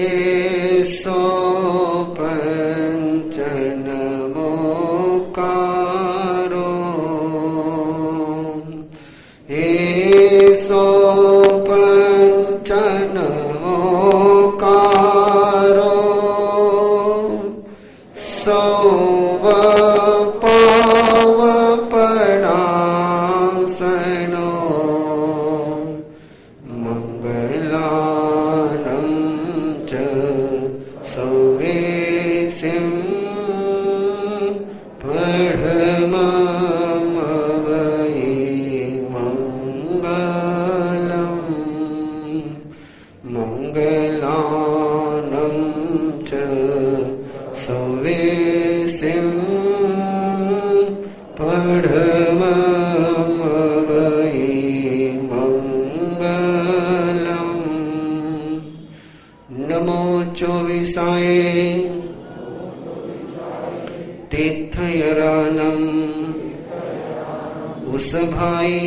एसो पंचन मोकारो एसो पंचन मोकारो सौव पाव पणासनो मंगलानं च सौवेसिं पढ़ममवै मंगलम् मंगलानं च सौवेसिं पढ़ममवै मंगलम् नमो चोविसाय तीर्थयरानम् उसभाई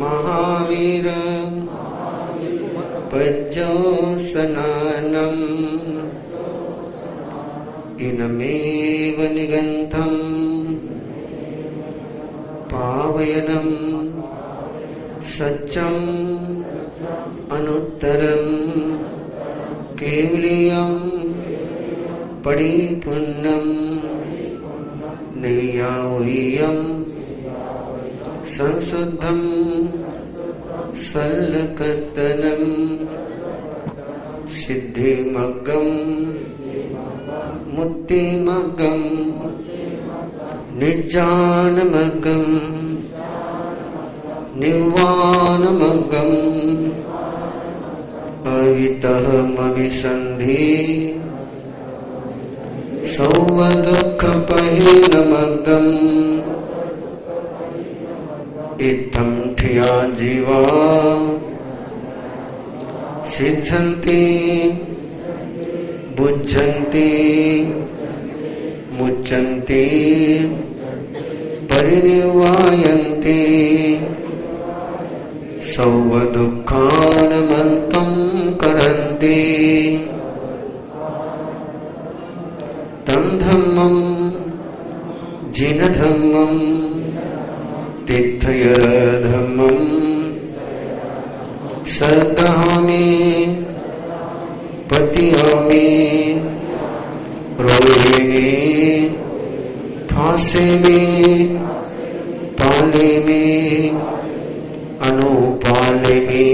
महावीर पज्जोसनानम् इनमेव निगन्धम् पावयनम् सच्चम् अनुत्तरम् केवलियम् परिपूर्णम् नैयावय्यम् संशुद्धम् सल्लकतनम् सिद्धिमग्गम् मुक्तिमग्गम् निज्जानमग्गम् निर्वाणमग्गम् अवितहमविसन्धि सौवदुःखपहिनमग्गम् इत्थं ठिया जीवा सिद्धन्ति बुद्धन्ति मुच्यन्ति परिनिर्वायन्ति सौवदुःखानमन्तं करन्ति तं धम्मं जिनधम्मं तीर्थयधम्मं सद्दहामि पतियामि रोहिणी फांसे में पाले में अनुपाले में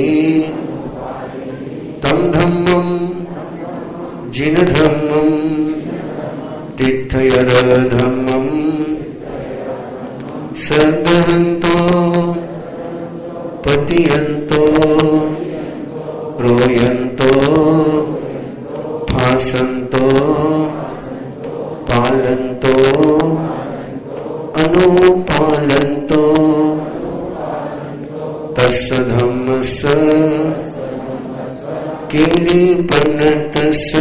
तम धम्मम जिन धम्मम तीर्थयर धम्मम सदहंतो पतियंतो रोयंतो फासंतो पालंतो अनुपालंतो तस्य धम्मस्य किलिपन्नतस्य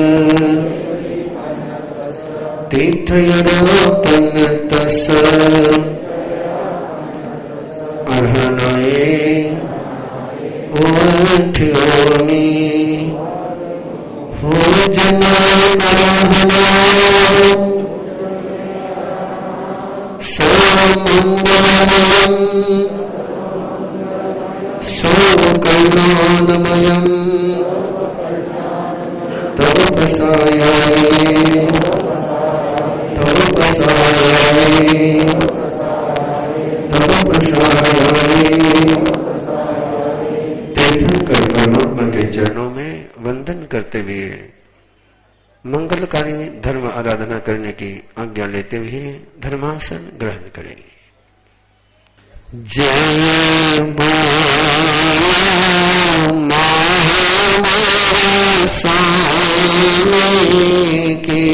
तीर्थयरोपन्नतस्य अर्हणाय ओठ्योमि हो जनार्दनम् सर्वमङ्गलमयम् सर्वकल्याणमयम् तव प्रसादाय तव प्रसादाय तव प्रसादाय तीर्थंकर परमात्मा के चरणों में वंदन करते हुए मंगलकारी धर्म आराधना करने की आज्ञा लेते हुए धर्मासन ग्रहण करें। जय स्वामी की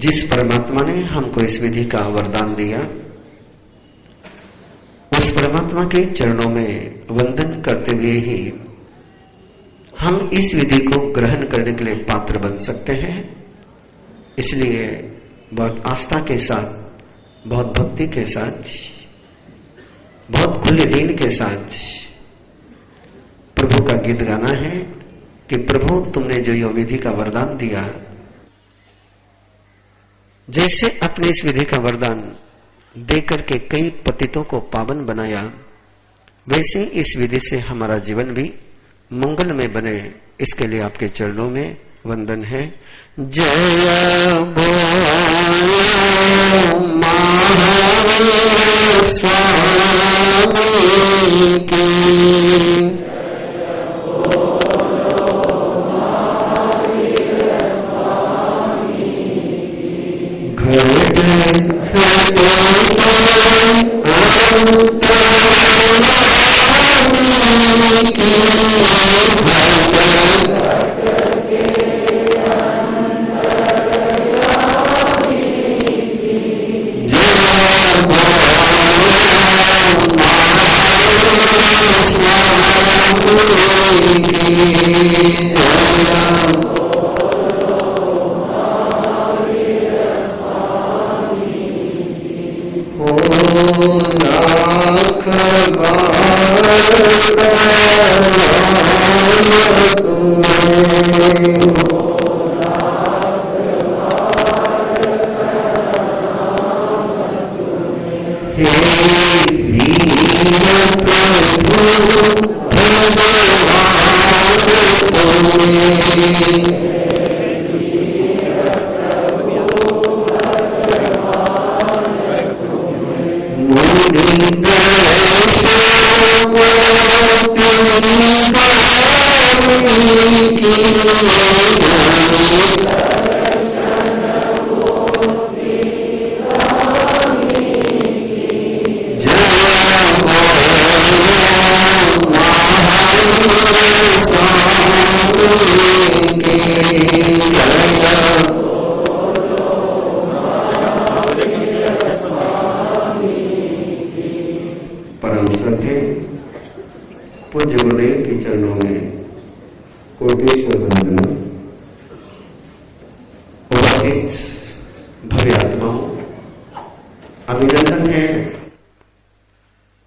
जिस परमात्मा ने हमको इस विधि का वरदान दिया, उस परमात्मा के चरणों में वंदन करते हुए ही हम इस विधि को ग्रहण करने के लिए पात्र बन सकते हैं। इसलिए बहुत आस्था के साथ बहुत भक्ति के साथ, बहुत खुले दिल के साथ प्रभु का गीत गाना है कि प्रभु तुमने जो यो विधि का वरदान दिया, जैसे अपने इस विधि का वरदान देकर के कई पतितों को पावन बनाया, वैसे इस विधि से हमारा जीवन भी मंगलमय बने, इसके लिए आपके चरणों में वंदन है। जय बोलो महावीर स्वामी की, पूज्य गुरुदेव के चरणों में कोटेश्वर वंदना। उपस्थित भव्य आत्माओं, अभिनंदन है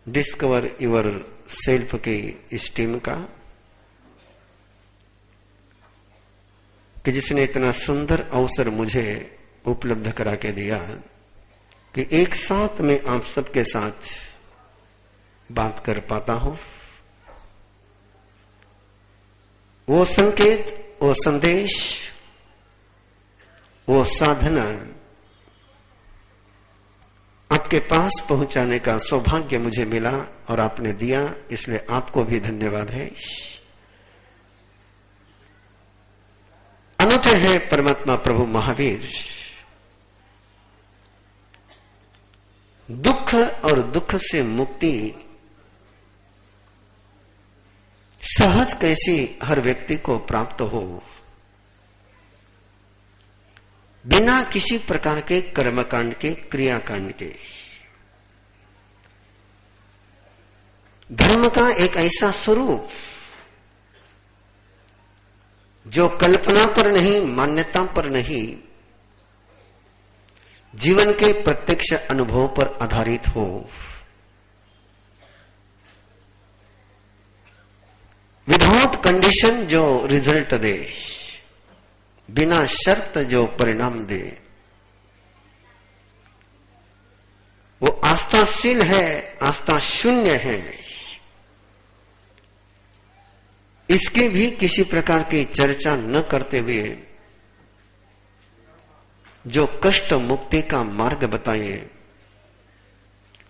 डिस्कवर योर सेल्फ की इस टीम का, कि जिसने इतना सुंदर अवसर मुझे उपलब्ध करा के दिया कि एक साथ में आप सबके साथ बात कर पाता हूं। वो संकेत, वो संदेश, वो साधना आपके पास पहुंचाने का सौभाग्य मुझे मिला और आपने दिया, इसलिए आपको भी धन्यवाद है। अनूठे हैं परमात्मा प्रभु महावीर। दुख और दुख से मुक्ति सहज कैसी हर व्यक्ति को प्राप्त हो, बिना किसी प्रकार के कर्मकांड के, क्रियाकांड के। धर्म का एक ऐसा स्वरूप जो कल्पना पर नहीं, मान्यता पर नहीं, जीवन के प्रत्यक्ष अनुभव पर आधारित हो। विदाउट कंडीशन जो रिजल्ट दे, बिना शर्त जो परिणाम दे, वो आस्थाशील है, आस्था शून्य है। इसकी भी किसी प्रकार की चर्चा न करते हुए जो कष्ट मुक्ति का मार्ग बताए,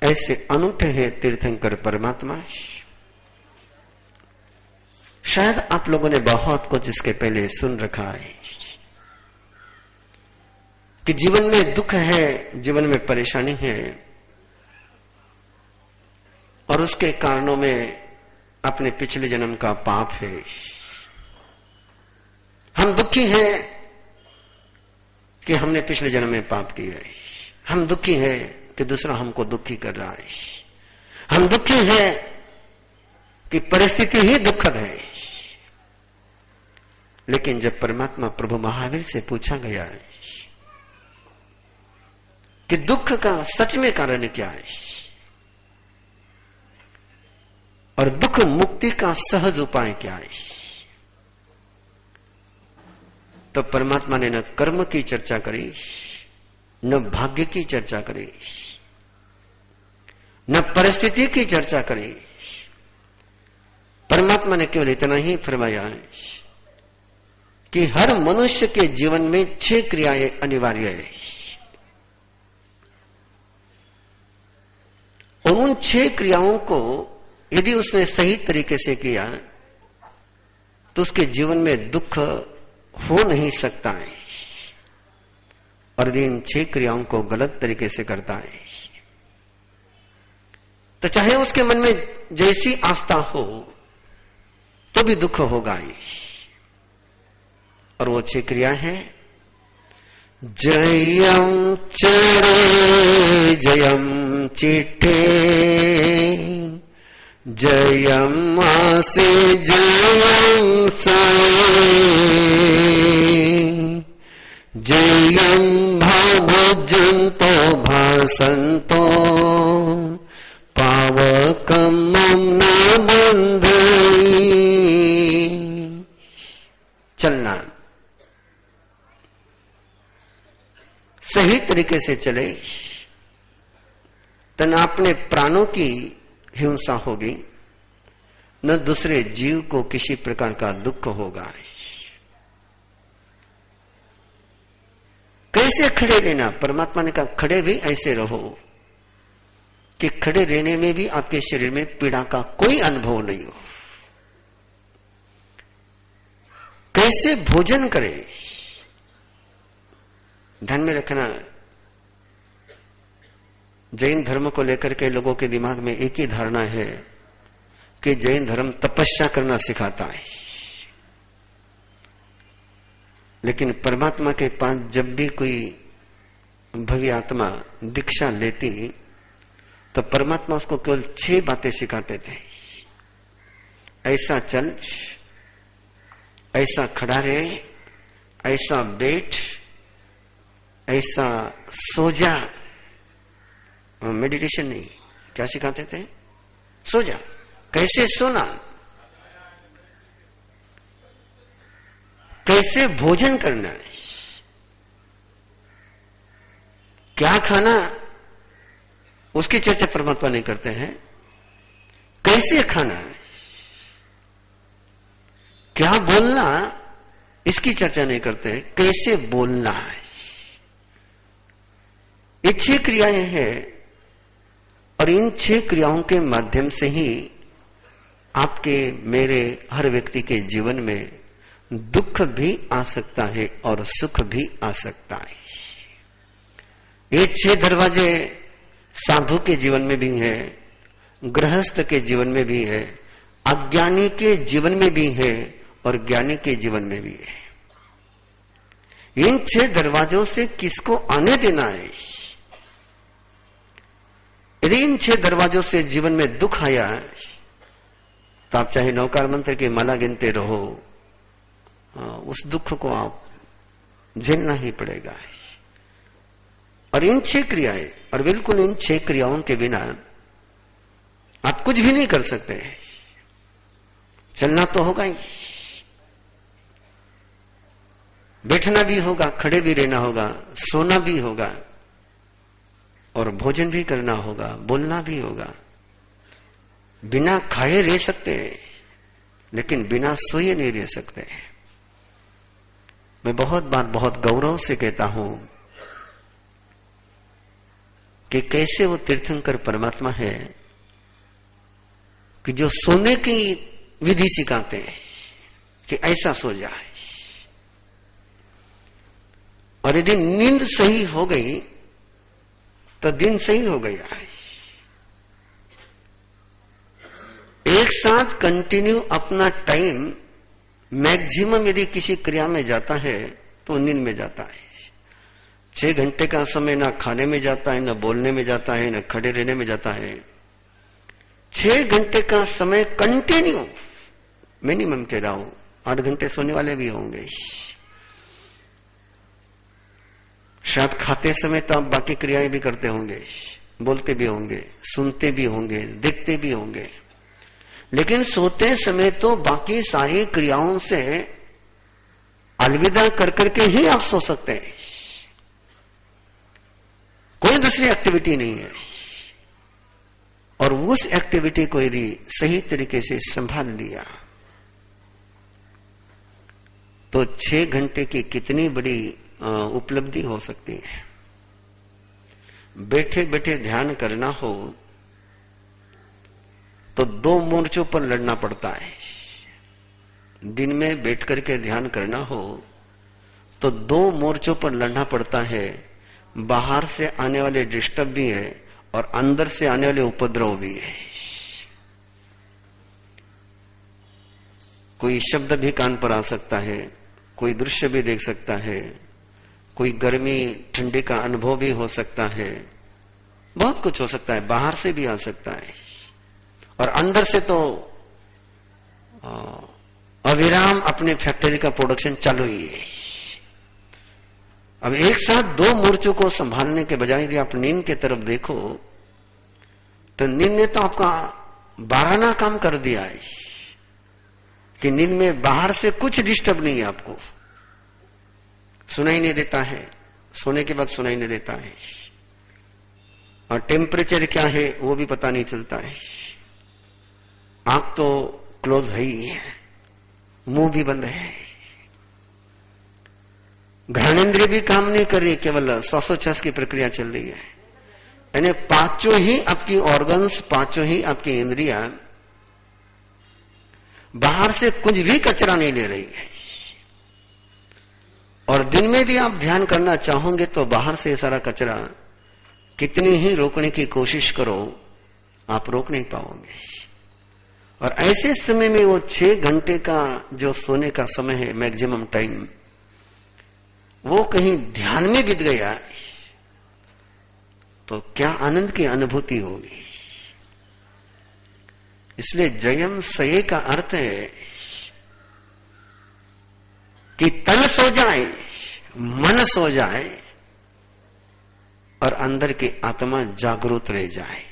ऐसे अनूठे हैं तीर्थंकर परमात्मा। शायद आप लोगों ने बहुत कुछ इसके पहले सुन रखा है कि जीवन में दुख है, जीवन में परेशानी है, और उसके कारणों में अपने पिछले जन्म का पाप है। हम दुखी हैं कि हमने पिछले जन्म में पाप किया है। हम दुखी हैं कि दूसरा हमको दुखी कर रहा है। हम दुखी हैं कि परिस्थिति ही दुखद है। लेकिन जब परमात्मा प्रभु महावीर से पूछा गया है कि दुख का सच में कारण क्या है और दुख मुक्ति का सहज उपाय क्या है। तो परमात्मा ने न कर्म की चर्चा करी, न भाग्य की चर्चा करी, न परिस्थिति की चर्चा करी। परमात्मा ने केवल इतना ही फरमाया है कि हर मनुष्य के जीवन में 6 क्रियाएं अनिवार्य है और उन 6 क्रियाओं को यदि उसने सही तरीके से किया तो उसके जीवन में दुख हो नहीं सकता है, और यदि इन 6 क्रियाओं को गलत तरीके से करता है तो चाहे उसके मन में जैसी आस्था हो तो भी दुख होगा ही। और वो 6 क्रिया है जयम चरे जयम चिट्ठे जयम आसे जयम से जयम भावजंतो भासंतो पावकम न बंधे। चलना सही तरीके से चले तो न अपने प्राणों की हिंसा होगी न दूसरे जीव को किसी प्रकार का दुख होगा। कैसे खड़े रहना, परमात्मा ने कहा खड़े भी ऐसे रहो कि खड़े रहने में भी आपके शरीर में पीड़ा का कोई अनुभव नहीं हो। कैसे भोजन करें, ध्यान में रखना। जैन धर्म को लेकर के लोगों के दिमाग में एक ही धारणा है कि जैन धर्म तपस्या करना सिखाता है, लेकिन परमात्मा के पास जब भी कोई भव्य आत्मा दीक्षा लेती तो परमात्मा उसको केवल 6 बातें सिखाते थे। ऐसा चल, ऐसा खड़ा रहे, ऐसा बैठ, ऐसा सो जा। मेडिटेशन नहीं, क्या सिखाते थे? सो जा। कैसे सोना, कैसे भोजन करना है, क्या खाना, उसकी चर्चा परमात्मा नहीं करते हैं। कैसे खाना है, क्या बोलना, इसकी चर्चा नहीं करते। कैसे बोलना है, ये 6 क्रियाएं हैं और इन 6 क्रियाओं के माध्यम से ही आपके मेरे हर व्यक्ति के जीवन में दुख भी आ सकता है और सुख भी आ सकता है। ये 6 दरवाजे साधु के जीवन में भी है, गृहस्थ के जीवन में भी है, अज्ञानी के जीवन में भी है और ज्ञानी के जीवन में भी है। इन 6 दरवाजों से किसको आने देना है? यदि इन 6 दरवाजों से जीवन में दुख आया तो आप चाहे नौकार मंत्र की माला गिनते रहो, उस दुख को आप झेलना ही पड़ेगा। और इन 6 क्रियाएं, और बिल्कुल इन 6 क्रियाओं के बिना आप कुछ भी नहीं कर सकते। चलना तो होगा ही, बैठना भी होगा, खड़े भी रहना होगा, सोना भी होगा और भोजन भी करना होगा, बोलना भी होगा। बिना खाए रह सकते हैं लेकिन बिना सोए नहीं रह सकते। मैं बहुत बार बहुत गौरव से कहता हूं कि कैसे वो तीर्थंकर परमात्मा है कि जो सोने की विधि सिखाते हैं कि ऐसा सो जाए, और यदि नींद सही हो गई तो दिन सही हो गया है। एक साथ कंटिन्यू अपना टाइम मैक्सिमम यदि किसी क्रिया में जाता है तो नींद में जाता है। 6 घंटे का समय ना खाने में जाता है, ना बोलने में जाता है, ना खड़े रहने में जाता है। 6 घंटे का समय कंटिन्यू, मिनिमम कह रहा हूं, 8 घंटे सोने वाले भी होंगे। शायद खाते समय तो आप बाकी क्रियाएं भी करते होंगे, बोलते भी होंगे, सुनते भी होंगे, देखते भी होंगे, लेकिन सोते समय तो बाकी सारी क्रियाओं से अलविदा कर करके ही आप सो सकते हैं। कोई दूसरी एक्टिविटी नहीं है। और उस एक्टिविटी को यदि सही तरीके से संभाल लिया तो 6 घंटे की कितनी बड़ी उपलब्धि हो सकती है। बैठे बैठे ध्यान करना हो तो 2 मोर्चों पर लड़ना पड़ता है। दिन में बैठ करके ध्यान करना हो तो 2 मोर्चों पर लड़ना पड़ता है। बाहर से आने वाले डिस्टर्ब भी है और अंदर से आने वाले उपद्रव भी है। कोई शब्द भी कान पर आ सकता है, कोई दृश्य भी देख सकता है, कोई गर्मी ठंडी का अनुभव भी हो सकता है, बहुत कुछ हो सकता है। बाहर से भी आ सकता है और अंदर से तो अविराम अपने फैक्ट्री का प्रोडक्शन चालू ही है। अब एक साथ 2 मोर्चों को संभालने के बजाय यदि आप नींद की तरफ देखो तो नींद ने तो आपका 12 काम कर दिया है कि नींद में बाहर से कुछ डिस्टर्ब नहीं है, आपको सुनाई नहीं देता है, सोने के बाद सुनाई नहीं देता है, और टेम्परेचर क्या है वो भी पता नहीं चलता है। आंख तो क्लोज है ही है, मुंह भी बंद है, घ्राणेन्द्रिय भी काम नहीं कर रही, केवल श्वासोच्छ्वास की प्रक्रिया चल रही है। यानी 5 ही आपकी ऑर्गन्स, 5 ही आपकी इंद्रियां बाहर से कुछ भी कचरा नहीं ले रही है। और दिन में भी आप ध्यान करना चाहोगे तो बाहर से सारा कचरा कितनी ही रोकने की कोशिश करो, आप रोक नहीं पाओगे। और ऐसे समय में वो 6 घंटे का जो सोने का समय है, मैक्सिमम टाइम, वो कहीं ध्यान में बीत गया तो क्या आनंद की अनुभूति होगी। इसलिए जयम सये का अर्थ है कि तन सो जाए, मन सो जाए और अंदर की आत्मा जागरूक रह जाए।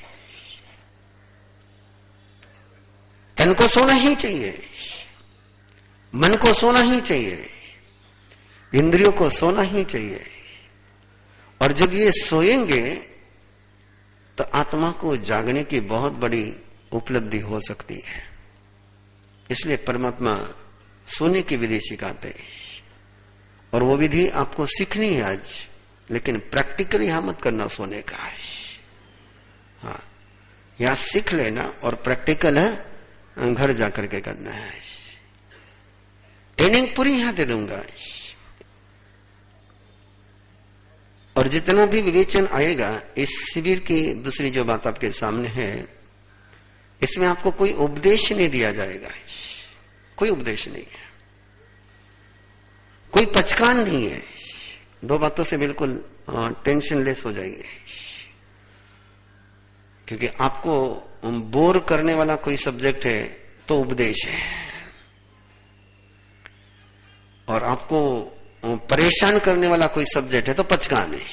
तन को सोना ही चाहिए, मन को सोना ही चाहिए, इंद्रियों को सोना ही चाहिए। और जब ये सोएंगे तो आत्मा को जागने की बहुत बड़ी उपलब्धि हो सकती है। इसलिए परमात्मा सोने की विधि सिखाते हैं और वो विधि आपको सीखनी है आज, लेकिन प्रैक्टिकली यहां मत करना सोने का है। हाँ, यहां सीख लेना और प्रैक्टिकल है घर जाकर के करना है। ट्रेनिंग पूरी यहां दे दूंगा। और जितना भी विवेचन आएगा इस शिविर की दूसरी जो बात आपके सामने है, इसमें आपको कोई उपदेश नहीं दिया जाएगा, कोई उपदेश नहीं है, कोई पचकान नहीं है। 2 बातों से बिल्कुल टेंशन लेस हो जाएंगे, क्योंकि आपको बोर करने वाला कोई सब्जेक्ट है तो उपदेश है, और आपको परेशान करने वाला कोई सब्जेक्ट है तो पचकान है।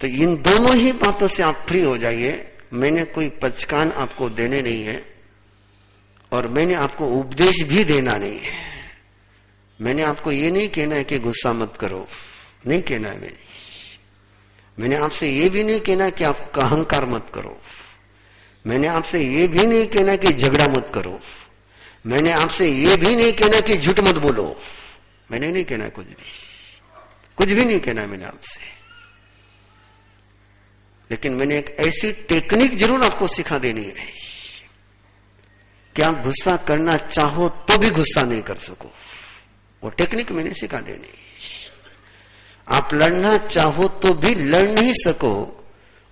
तो इन दोनों ही बातों से आप फ्री हो जाइए। मैंने कोई पचकान आपको देने नहीं है और मैंने आपको उपदेश भी देना नहीं है। मैंने आपको ये नहीं कहना है कि गुस्सा मत करो, नहीं कहना है। मैंने आपसे ये भी नहीं कहना कि आप अहंकार मत करो। मैंने आपसे ये भी नहीं कहना कि झगड़ा मत करो। मैंने आपसे ये भी नहीं कहना कि झूठ मत बोलो। मैंने नहीं कहना कुछ भी नहीं कहना मैंने आपसे। लेकिन मैंने एक ऐसी टेक्निक जरूर आपको सिखा देनी है कि आप गुस्सा करना चाहो तो भी गुस्सा नहीं कर सको। वो टेक्निक मैंने सिखा देनी है। आप लड़ना चाहो तो भी लड़ नहीं सको,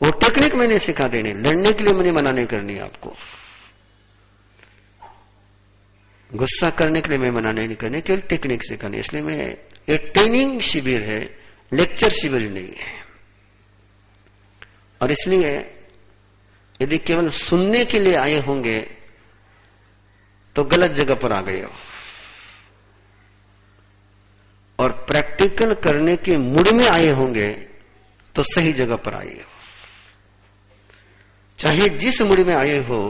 वो टेक्निक मैंने सिखा देनी। लड़ने के लिए मैंने मना नहीं करनी आपको, गुस्सा करने के लिए मैं मना नहीं करने, केवल टेक्निक सिखानी। इसलिए मैं ये ट्रेनिंग शिविर है, लेक्चर शिविर नहीं है। और इसलिए यदि केवल सुनने के लिए आए होंगे तो गलत जगह पर आ गए हो। और प्रैक्टिकल करने के मूड में आए होंगे तो सही जगह पर आए हो। चाहे जिस मूड में आए हो,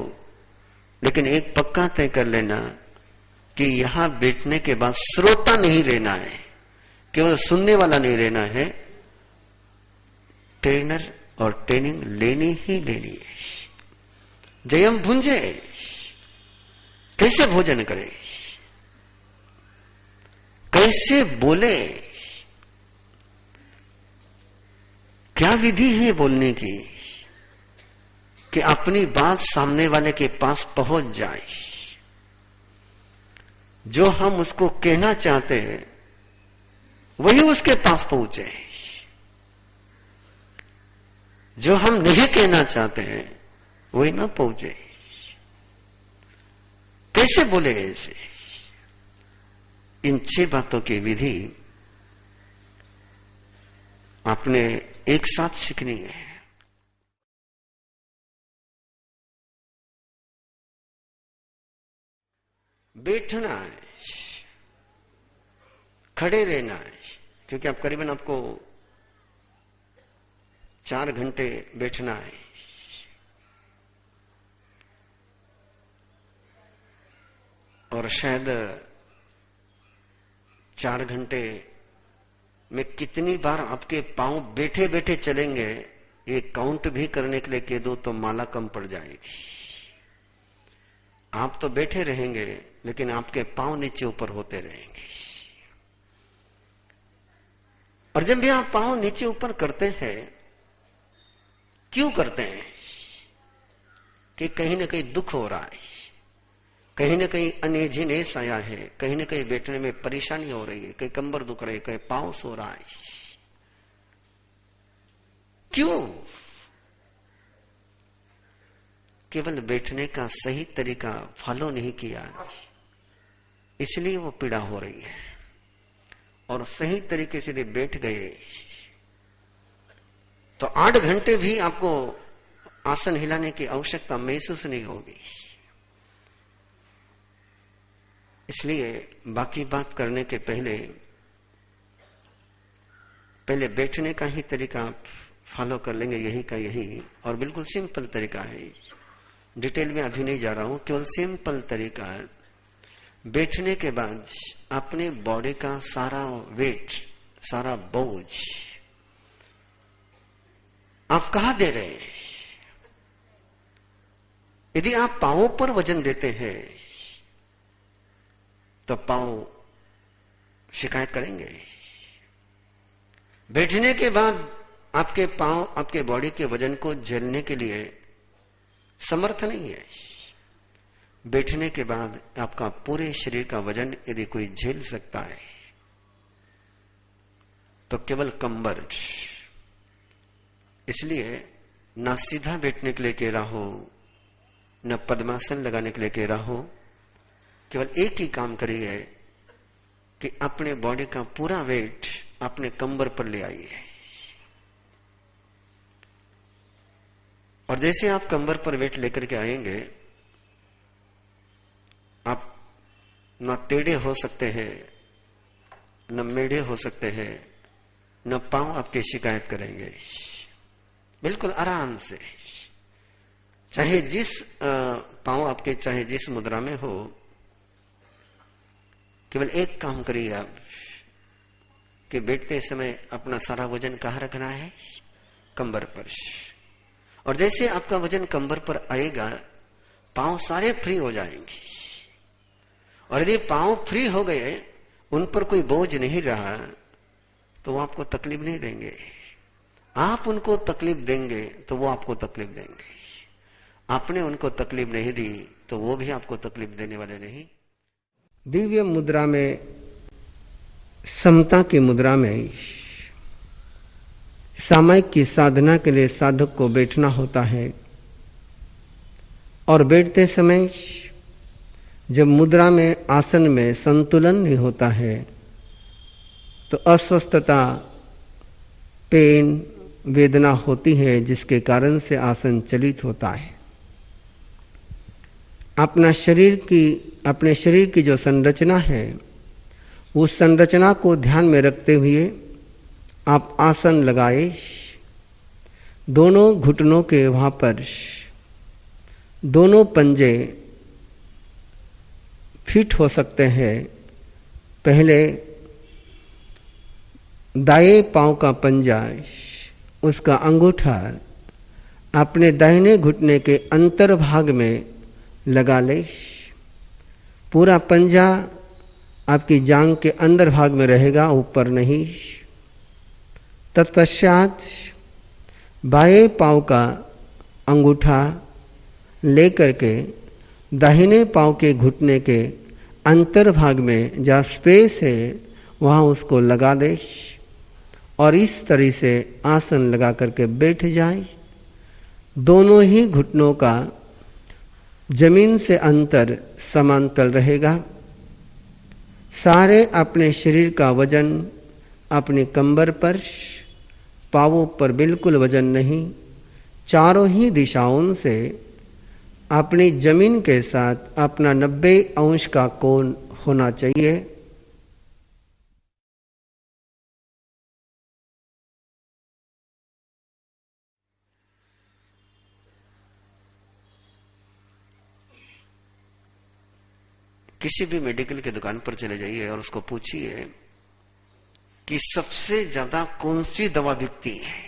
लेकिन एक पक्का तय कर लेना कि यहां बैठने के बाद श्रोता नहीं रहना है, केवल सुनने वाला नहीं रहना है, ट्रेनर और ट्रेनिंग लेनी ही लेनी है। जयम भुंजे, कैसे भोजन करे, कैसे बोले, क्या विधि है बोलने की कि अपनी बात सामने वाले के पास पहुंच जाए। जो हम उसको कहना चाहते हैं वही उसके पास पहुंचे, जो हम नहीं कहना चाहते हैं वही ना पहुंचे। कैसे बोले ऐसे? इन 6 बातों की विधि आपने एक साथ सीखनी है। बैठना है, खड़े रहना है, क्योंकि आप करीबन आपको 4 घंटे बैठना है। और शायद 4 घंटे में कितनी बार आपके पांव बैठे बैठे चलेंगे, ये काउंट भी करने के लिए कह दो तो माला कम पड़ जाएगी। आप तो बैठे रहेंगे लेकिन आपके पांव नीचे ऊपर होते रहेंगे। और जब भी आप पांव नीचे ऊपर करते हैं, क्यों करते हैं? कि कहीं ना कहीं दुख हो रहा है, कहीं ना कहीं अनइजीनेस आया है, कहीं ना कहीं बैठने में परेशानी हो रही है, कहीं कंबर दुख रही है, कहीं पांव सो रहा है। क्यों? केवल बैठने का सही तरीका फॉलो नहीं किया, इसलिए वो पीड़ा हो रही है। और सही तरीके से यदि बैठ गए तो 8 घंटे भी आपको आसन हिलाने की आवश्यकता महसूस नहीं होगी। इसलिए बाकी बात करने के पहले बैठने का ही तरीका आप फॉलो कर लेंगे, यही का यही। और बिल्कुल सिंपल तरीका है, डिटेल में अभी नहीं जा रहा हूं, केवल सिंपल तरीका है। बैठने के बाद अपने बॉडी का सारा वेट, सारा बोझ आप कहां दे रहे हैं? यदि आप पांवों पर वजन देते हैं तो पांव शिकायत करेंगे। बैठने के बाद आपके पांव आपके बॉडी के वजन को झेलने के लिए समर्थ नहीं है। बैठने के बाद आपका पूरे शरीर का वजन यदि कोई झेल सकता है तो केवल कंबर। इसलिए ना सीधा बैठने के लिए कह रहा हो, न पद्मासन लगाने के लिए कह रहा हो, केवल एक ही काम करिए कि अपने बॉडी का पूरा वेट अपने कंबर पर ले आइए। और जैसे आप कंबर पर वेट लेकर के आएंगे, आप न टेढ़े हो सकते हैं, न मेढ़े हो सकते हैं, न पांव आपके शिकायत करेंगे। बिल्कुल आराम से, चाहे जिस पांव आपके चाहे जिस मुद्रा में हो, केवल एक काम करिए आप कि बैठते समय अपना सारा वजन कहां रखना है? कंबर पर। और जैसे आपका वजन कंबर पर आएगा, पांव सारे फ्री हो जाएंगे। और यदि पांव फ्री हो गए, उन पर कोई बोझ नहीं रहा, तो वो आपको तकलीफ नहीं देंगे। आप उनको तकलीफ देंगे तो वो आपको तकलीफ देंगे। आपने उनको तकलीफ नहीं दी तो वो भी आपको तकलीफ देने वाले नहीं। दिव्य मुद्रा में, समता की मुद्रा में सामयिक की साधना के लिए साधक को बैठना होता है। और बैठते समय जब मुद्रा में, आसन में संतुलन नहीं होता है तो अस्वस्थता, पेन, वेदना होती है, जिसके कारण से आसन चलित होता है। अपने शरीर की जो संरचना है उस संरचना को ध्यान में रखते हुए आप आसन लगाए। दोनों घुटनों के वहां पर दोनों पंजे फिट हो सकते हैं। पहले दाएं पांव का पंजा, उसका अंगूठा अपने दाहिने घुटने के अंतर्भाग में लगा ले। पूरा पंजा आपकी जांघ के अंदर भाग में रहेगा, ऊपर नहीं। तत्पश्चात बाएं पांव का अंगूठा लेकर के दाहिने पांव के घुटने के अंतर्भाग में जहाँ स्पेस है वहाँ उसको लगा दे और इस तरह से आसन लगा करके बैठ जाए। दोनों ही घुटनों का जमीन से अंतर समांतर रहेगा। सारे अपने शरीर का वजन अपने कंबर पर, पांवों पर बिल्कुल वजन नहीं, चारों ही दिशाओं से अपनी जमीन के साथ अपना 90 अंश का कोण होना चाहिए। किसी भी मेडिकल की दुकान पर चले जाइए और उसको पूछिए कि सबसे ज्यादा कौन सी दवा बिकती है।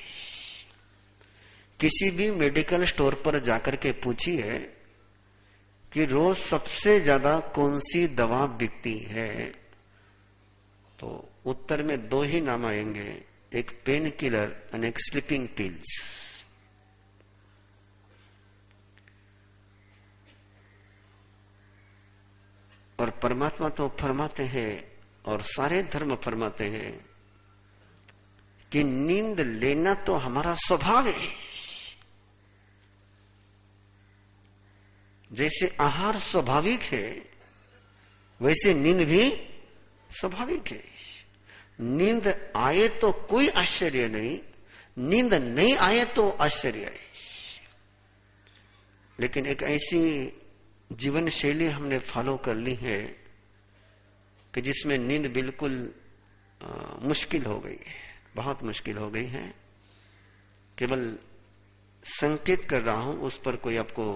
किसी भी मेडिकल स्टोर पर जाकर के पूछिए कि रोज सबसे ज्यादा कौन सी दवा बिकती है, तो उत्तर में 2 ही नाम आएंगे, एक पेन किलर और एक स्लीपिंग पिल्स। और परमात्मा तो फरमाते हैं और सारे धर्म फरमाते हैं कि नींद लेना तो हमारा स्वभाव है। जैसे आहार स्वाभाविक है वैसे नींद भी स्वाभाविक है। नींद आए तो कोई आश्चर्य नहीं, नींद नहीं आए तो आश्चर्य है। लेकिन एक ऐसी जीवन शैली हमने फॉलो कर ली है कि जिसमें नींद बिल्कुल मुश्किल हो गई है, बहुत मुश्किल हो गई है। केवल संकेत कर रहा हूं, उस पर कोई आपको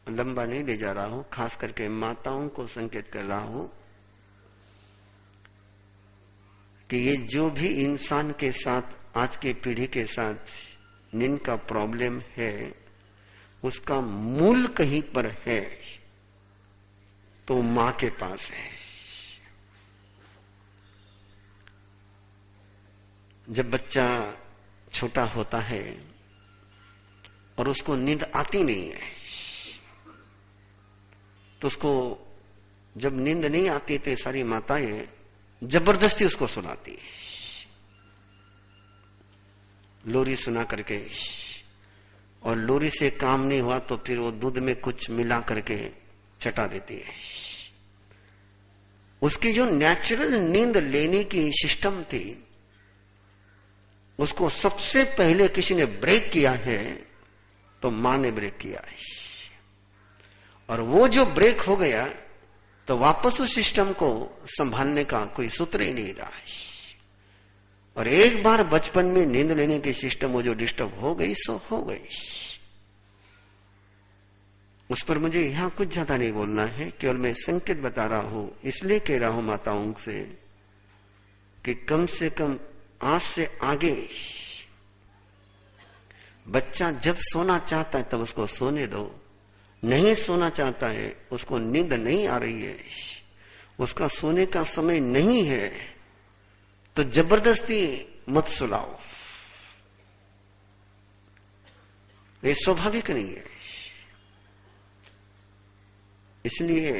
लंबा नहीं ले जा रहा हूं, खास करके माताओं को संकेत कर रहा हूं कि ये जो भी इंसान के साथ, आज की पीढ़ी के साथ नींद का प्रॉब्लम है, उसका मूल कहीं पर है तो मां के पास है। जब बच्चा छोटा होता है और उसको नींद आती नहीं है, तो उसको जब नींद नहीं आती तो सारी माताएं जबरदस्ती उसको सुनाती है, लोरी सुना करके। और लोरी से काम नहीं हुआ तो फिर वो दूध में कुछ मिला करके चटा देती है। उसकी जो नेचुरल नींद लेने की सिस्टम थी, उसको सबसे पहले किसी ने ब्रेक किया है तो मां ने ब्रेक किया है। और वो जो ब्रेक हो गया तो वापस उस सिस्टम को संभालने का कोई सूत्र ही नहीं रहा है। और एक बार बचपन में नींद लेने की सिस्टम वो जो डिस्टर्ब हो गई सो हो गई। उस पर मुझे यहां कुछ ज्यादा नहीं बोलना है, केवल मैं संकेत बता रहा हूं। इसलिए कह रहा हूं माताओं से कि कम से कम आज से आगे बच्चा जब सोना चाहता है तब उसको सोने दो। नहीं सोना चाहता है, उसको नींद नहीं आ रही है, उसका सोने का समय नहीं है, तो जबरदस्ती मत सुलाओ। ये स्वाभाविक नहीं है। इसलिए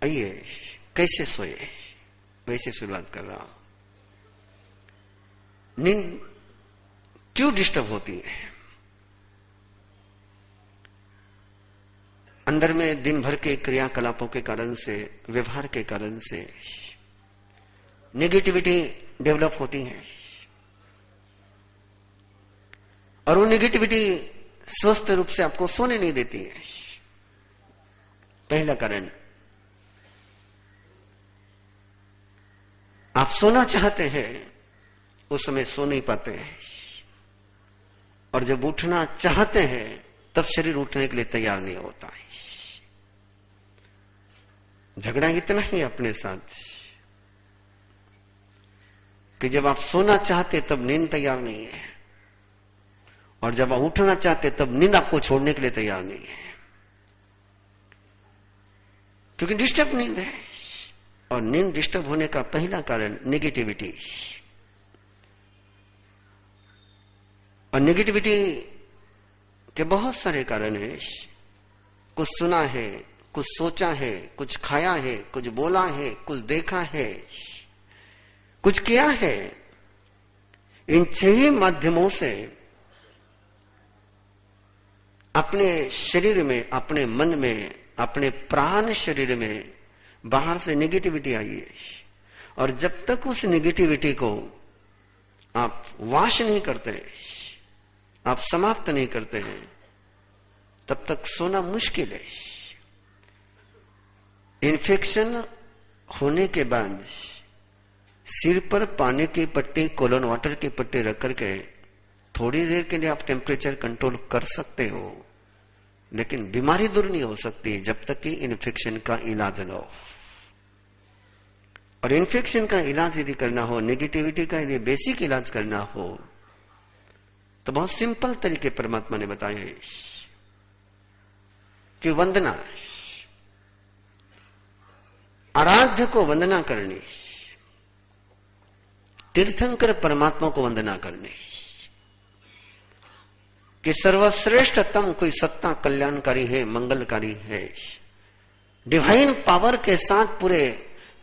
आइए कैसे सोए वैसे शुरुआत कर रहा हूं। नींद क्यों डिस्टर्ब होती है? अंदर में दिन भर के क्रियाकलापों के कारण से, व्यवहार के कारण से नेगेटिविटी डेवलप होती है और वो नेगेटिविटी स्वस्थ रूप से आपको सोने नहीं देती है। पहला कारण। आप सोना चाहते हैं, उस समय सो नहीं पाते हैं, और जब उठना चाहते हैं तब शरीर उठने के लिए तैयार नहीं होता है। झगड़ा इतना ही अपने साथ कि जब आप सोना चाहते तब नींद तैयार नहीं है, और जब आप उठना चाहते तब नींद आपको छोड़ने के लिए तैयार नहीं है, क्योंकि डिस्टर्ब नींद है। और नींद डिस्टर्ब होने का पहला कारण नेगेटिविटी। और नेगेटिविटी के बहुत सारे कारण है। कुछ सुना है, कुछ सोचा है, कुछ खाया है, कुछ बोला है, कुछ देखा है, कुछ किया है। इन 6 माध्यमों से अपने शरीर में, अपने मन में, अपने प्राण शरीर में बाहर से नेगेटिविटी आई है। और जब तक उस नेगेटिविटी को आप वाश नहीं करते, आप समाप्त नहीं करते हैं, तब तक सोना मुश्किल है। इन्फेक्शन होने के बाद सिर पर पानी की पट्टी, कोलन वाटर की पट्टी रख करके थोड़ी देर के लिए आप टेम्परेचर कंट्रोल कर सकते हो, लेकिन बीमारी दूर नहीं हो सकती जब तक कि इन्फेक्शन का इलाज न हो। और इन्फेक्शन का इलाज यदि करना हो, नेगेटिविटी का यदि बेसिक इलाज करना हो, तो बहुत सिंपल तरीके परमात्मा ने बताए हैं कि वंदना, आराध्य को वंदना करनी, तीर्थंकर परमात्मा को वंदना करनी, कि सर्वश्रेष्ठतम कोई सत्ता कल्याणकारी है, मंगलकारी है, डिवाइन पावर के साथ पूरे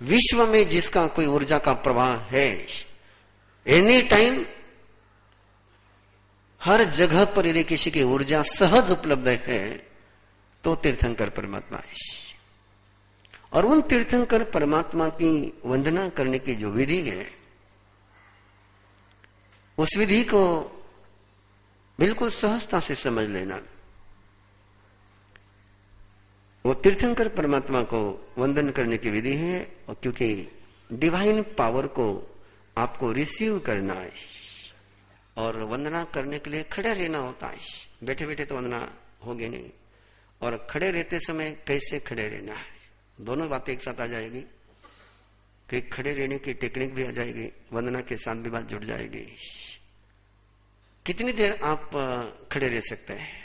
विश्व में जिसका कोई ऊर्जा का प्रवाह है, एनी टाइम हर जगह पर यदि किसी की ऊर्जा सहज उपलब्ध है तो तीर्थंकर परमात्मा है। और उन तीर्थंकर परमात्मा की वंदना करने की जो विधि है, उस विधि को बिल्कुल सहजता से समझ लेना। वो तीर्थंकर परमात्मा को वंदन करने की विधि है, और क्योंकि डिवाइन पावर को आपको रिसीव करना है, और वंदना करने के लिए खड़े रहना होता है। बैठे बैठे तो वंदना होगी नहीं, और खड़े रहते समय कैसे खड़े रहना है, दोनों बातें एक साथ आ जाएगी। कि खड़े रहने की टेक्निक भी आ जाएगी, वंदना के साथ भी बात जुड़ जाएगी। कितनी देर आप खड़े रह सकते हैं?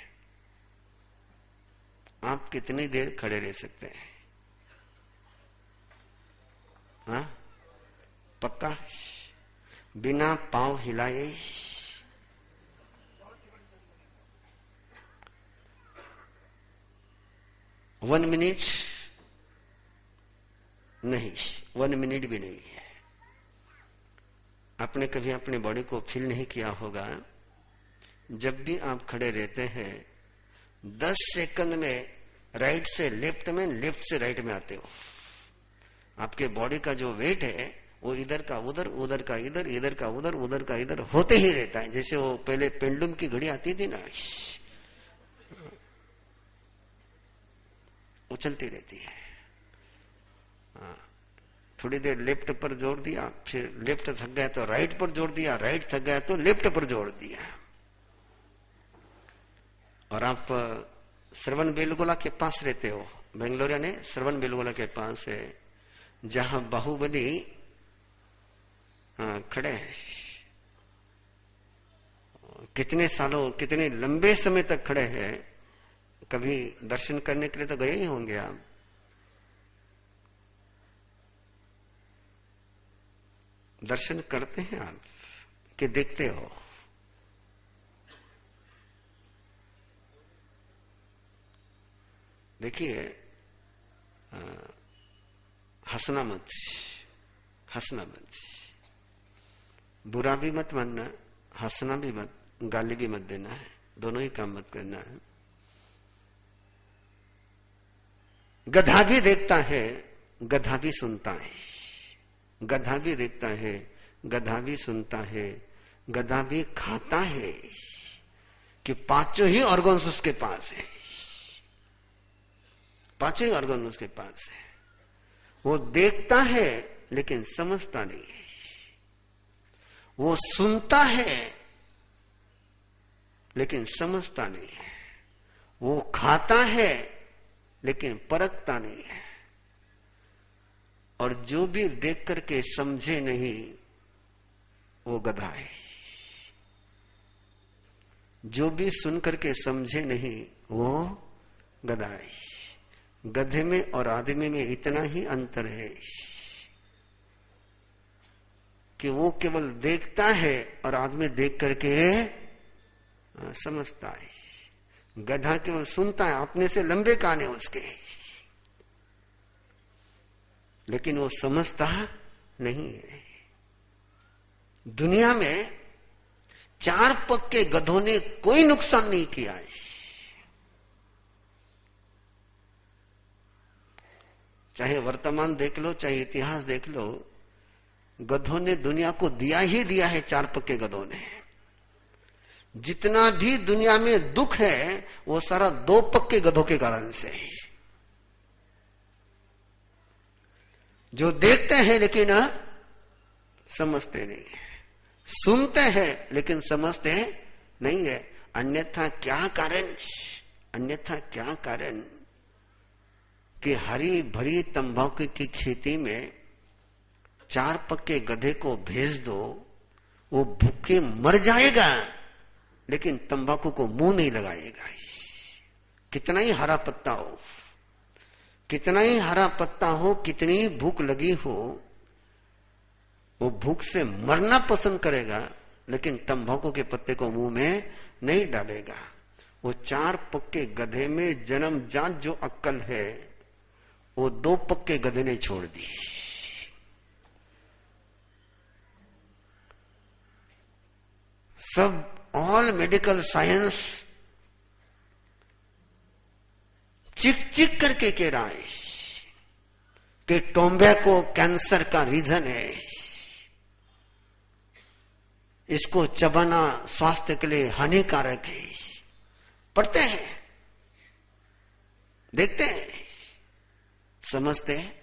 आप कितनी देर खड़े रह सकते हैं? हाँ, पक्का? बिना पांव हिलाए? वन मिनट नहीं, 1 मिनट भी नहीं है। आपने कभी अपने बॉडी को फील नहीं किया होगा, जब भी आप खड़े रहते हैं 10 सेकंड में राइट से लेफ्ट में, लेफ्ट से राइट में आते हो। आपके बॉडी का जो वेट है वो इधर का उधर, उधर का इधर, इधर का उधर, उधर का इधर होते ही रहता है। जैसे वो पहले पेंडुलम की घड़ी आती थी ना, उछलती रहती है। थोड़ी देर लेफ्ट पर जोर दिया, फिर लेफ्ट थक गया तो राइट पर जोर दिया, राइट थक गया तो लेफ्ट पर जोर दिया। और आप श्रवण बेलगोला के पास रहते हो, बेंगलोर यानी श्रवण बेलगोला के पास है, जहां बाहुबली खड़े हैं। कितने सालों, कितने लंबे समय तक खड़े हैं। कभी दर्शन करने के लिए तो गए ही होंगे आप। दर्शन करते हैं आप कि देखते हो? देखिए, हंसना मत, हंसना मत, बुरा भी मत मानना, हंसना भी मत, गाली भी मत देना है, दोनों ही काम मत करना है। गधा भी देखता है, गधा भी सुनता है, गधा भी देखता है, गधा भी सुनता है, गधा भी खाता है, कि 5 ही ऑर्गन्स उसके पास है, 5 ही ऑर्गन उसके पास है। वो देखता है लेकिन समझता नहीं है। वो सुनता है लेकिन समझता नहीं है। वो खाता है लेकिन परखता नहीं है। और जो भी देख करके समझे नहीं वो गधा है। जो भी सुन करके समझे नहीं वो गधा है। गधे में और आदमी में इतना ही अंतर है कि वो केवल देखता है और आदमी देख करके समझता है। गधा केवल सुनता है, अपने से लंबे कान है उसके, लेकिन वो समझता नहीं है। दुनिया में 4 पक्के गधों ने कोई नुकसान नहीं किया है। चाहे वर्तमान देख लो, चाहे इतिहास देख लो, गधों ने दुनिया को दिया ही दिया है। 4 पक्के गधों ने जितना भी दुनिया में दुख है वो सारा 2 पक्के गधों के कारण से है। जो देखते हैं लेकिन समझते नहीं है, सुनते हैं लेकिन समझते नहीं है। अन्यथा क्या कारण कि हरी भरी तंबाकू की खेती में 4 पक्के गधे को भेज दो, वो भूखे मर जाएगा लेकिन तंबाकू को मुंह नहीं लगाएगा। कितना ही हरा पत्ता हो, कितना ही हरा पत्ता हो, कितनी भूख लगी हो, वो भूख से मरना पसंद करेगा लेकिन तंबाकू के पत्ते को मुंह में नहीं डालेगा। वो 4 पक्के गधे में जन्मजात जो अक्ल है वो 2 पक्के गधे ने छोड़ दी। सब ऑल मेडिकल साइंस चिक करके कह रहा है कि टोबैको कैंसर का रीजन है, इसको चबाना स्वास्थ्य के लिए हानिकारक है। पढ़ते हैं, देखते हैं, समझते हैं।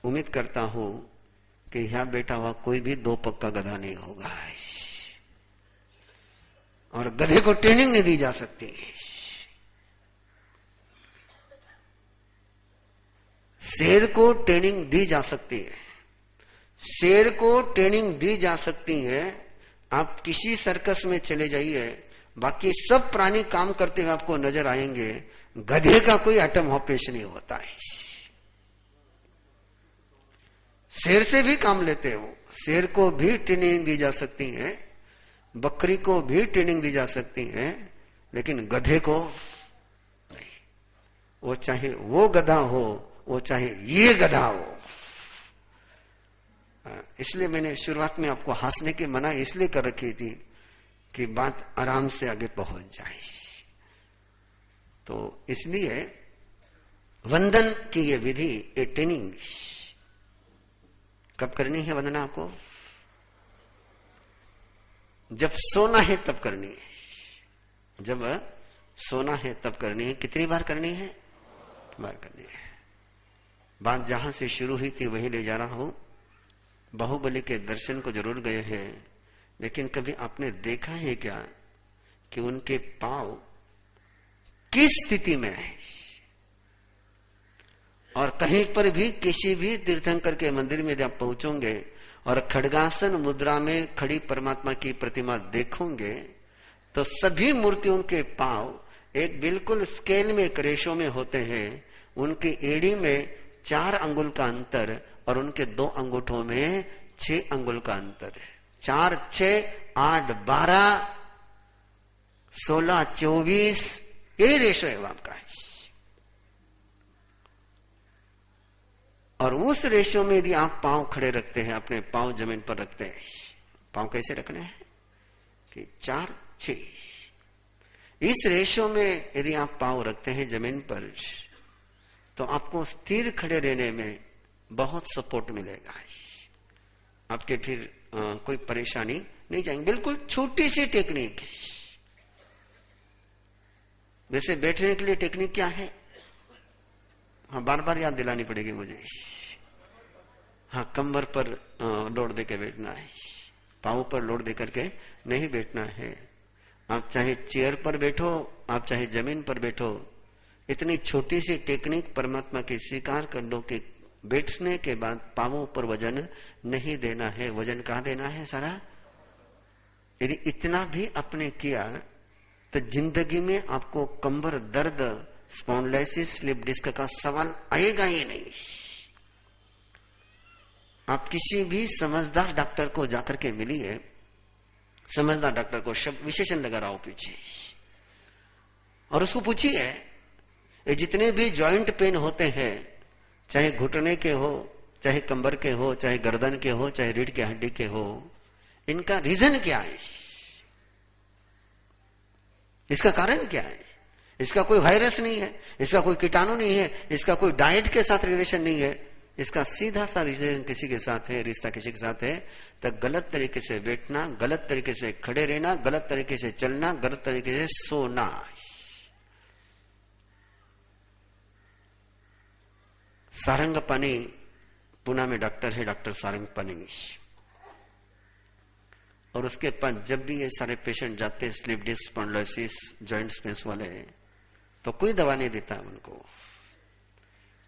उम्मीद करता हूं कि यहां बैठा हुआ कोई भी 2 पक्का गधा नहीं होगा और गधे को ट्रेनिंग नहीं दी जा सकती। शेर को ट्रेनिंग दी जा सकती है, शेर को ट्रेनिंग दी जा सकती है। आप किसी सर्कस में चले जाइए, बाकी सब प्राणी काम करते हुए आपको नजर आएंगे, गधे का कोई आइटम ऑपरेशन नहीं होता है। शेर से भी काम लेते हो, शेर को भी ट्रेनिंग दी जा सकती है, बकरी को भी ट्रेनिंग दी जा सकती है, लेकिन गधे को नहीं। वो चाहे वो गधा हो, वो चाहे ये गधा हो। इसलिए मैंने शुरुआत में आपको हंसने की मना इसलिए कर रखी थी कि बात आराम से आगे पहुंच जाए। तो इसलिए वंदन की ये विधि, ये ट्रेनिंग कब करनी है? वंदना आपको जब सोना है तब करनी है। जब सोना है तब करनी है। कितनी बार करनी है? बार करनी है। बात जहां से शुरू हुई थी वही ले जा रहा हूं। बाहुबली के दर्शन को जरूर गए हैं, लेकिन कभी आपने देखा है क्या कि उनके पांव किस स्थिति में है? और कहीं पर भी किसी भी तीर्थंकर के मंदिर में जब पहुंचोगे और खड्गासन मुद्रा में खड़ी परमात्मा की प्रतिमा देखोगे तो सभी मूर्तियों के पांव एक बिल्कुल स्केल में, एक रेशो में होते हैं। उनकी एड़ी में 4 अंगुल का अंतर और उनके 2 अंगूठों में 6 अंगुल का अंतर है। 4, 6, 8, 12, 16, 24, यही रेशो है आपका। और उस रेशो में यदि आप पांव खड़े रखते हैं, अपने पांव जमीन पर रखते हैं, पांव कैसे रखने हैं कि 4, 6, इस रेशो में यदि आप पांव रखते हैं जमीन पर तो आपको स्थिर खड़े रहने में बहुत सपोर्ट मिलेगा। आपके फिर कोई परेशानी नहीं जाएंगे। बिल्कुल छोटी सी टेक्निक। वैसे बैठने के लिए टेक्निक क्या है? हाँ, बार बार याद दिलानी पड़ेगी मुझे। हाँ, कमर पर लोड देकर बैठना है, पाँव पर लोड देकर के नहीं बैठना है। आप चाहे चेयर पर बैठो, आप चाहे जमीन पर बैठो, इतनी छोटी सी टेक्निक परमात्मा की स्वीकार कर लो कि बैठने के बाद पांवों पर वजन नहीं देना है। वजन कहां देना है सारा? यदि इतना भी आपने किया तो जिंदगी में आपको कंबर दर्द, स्पॉन्डिलोसिस, स्लिप डिस्क का सवाल आएगा ही नहीं। आप किसी भी समझदार डॉक्टर को जाकर के मिलिए, समझदार डॉक्टर को शब्द विशेषण लगा रहा हो पीछे, और उसको पूछिए ये जितने भी जॉइंट पेन होते हैं, चाहे घुटने के हो, चाहे कंबर के हो, चाहे गर्दन के हो, चाहे रीढ़ की हड्डी के हो, इनका रीजन क्या है? इसका कारण क्या है? इसका कोई वायरस नहीं है, इसका कोई कीटाणु नहीं है, इसका कोई डाइट के साथ रिलेशन नहीं है, इसका सीधा सा रिलेशन किसी के साथ है, रिश्ता किसी के साथ है, तो गलत तरीके से बैठना, गलत तरीके से खड़े रहना, गलत तरीके से चलना, गलत तरीके से सोना। सारंगपानी, पुणे में डॉक्टर है, डॉक्टर सारंगपानी, और उसके पास जब भी ये सारे पेशेंट जाते हैं slip disc, spondylosis, joint pains वाले, तो कोई दवा नहीं देता उनको,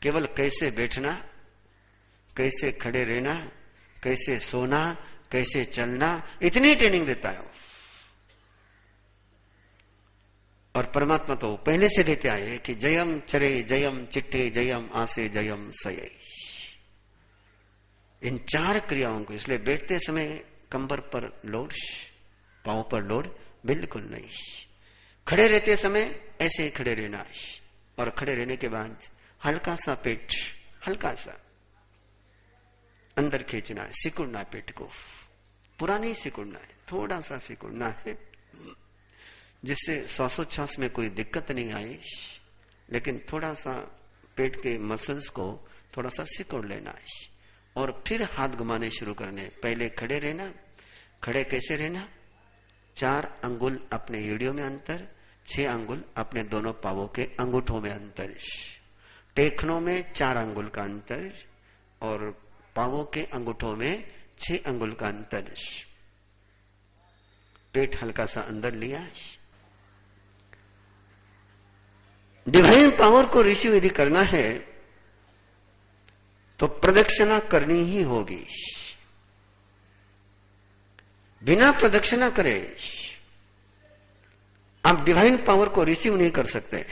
केवल कैसे बैठना, कैसे खड़े रहना, कैसे सोना, कैसे चलना, इतनी ट्रेनिंग देता है। और परमात्मा तो पहले से देते आए कि जयम चरे जयम चिट्ठे जयम आसे जयम सये, इन 4 क्रियाओं को। इसलिए बैठते समय कंबर पर लोड, पांव पर लोड बिल्कुल नहीं। खड़े रहते समय ऐसे ही खड़े रहना है, और खड़े रहने के बाद हल्का सा पेट, हल्का सा अंदर खींचना है, सिकुड़ना पेट को, पूरा नहीं सिकुड़ना है, थोड़ा सा सिकुड़ना है, जिससे श्वासोच्छ्वास में कोई दिक्कत नहीं आए, लेकिन थोड़ा सा पेट के मसल्स को थोड़ा सा सिकुड़ लेना है, और फिर हाथ घुमाने शुरू करने। पहले खड़े रहना। खड़े कैसे रहना? 4 अंगुल अपने एड़ियों में अंतर, 6 अंगुल अपने दोनों पावों के अंगूठों में अंतर, टेखनों में 4 अंगुल का अंतर, और पावों के अंगूठों में 6 अंगुल का अंतर। पेट हल्का सा अंदर लिया। डिवाइन पावर को रिसीव यदि करना है तो प्रदक्षिणा करनी ही होगी। बिना प्रदक्षिणा करे आप डिवाइन पावर को रिसीव नहीं कर सकते।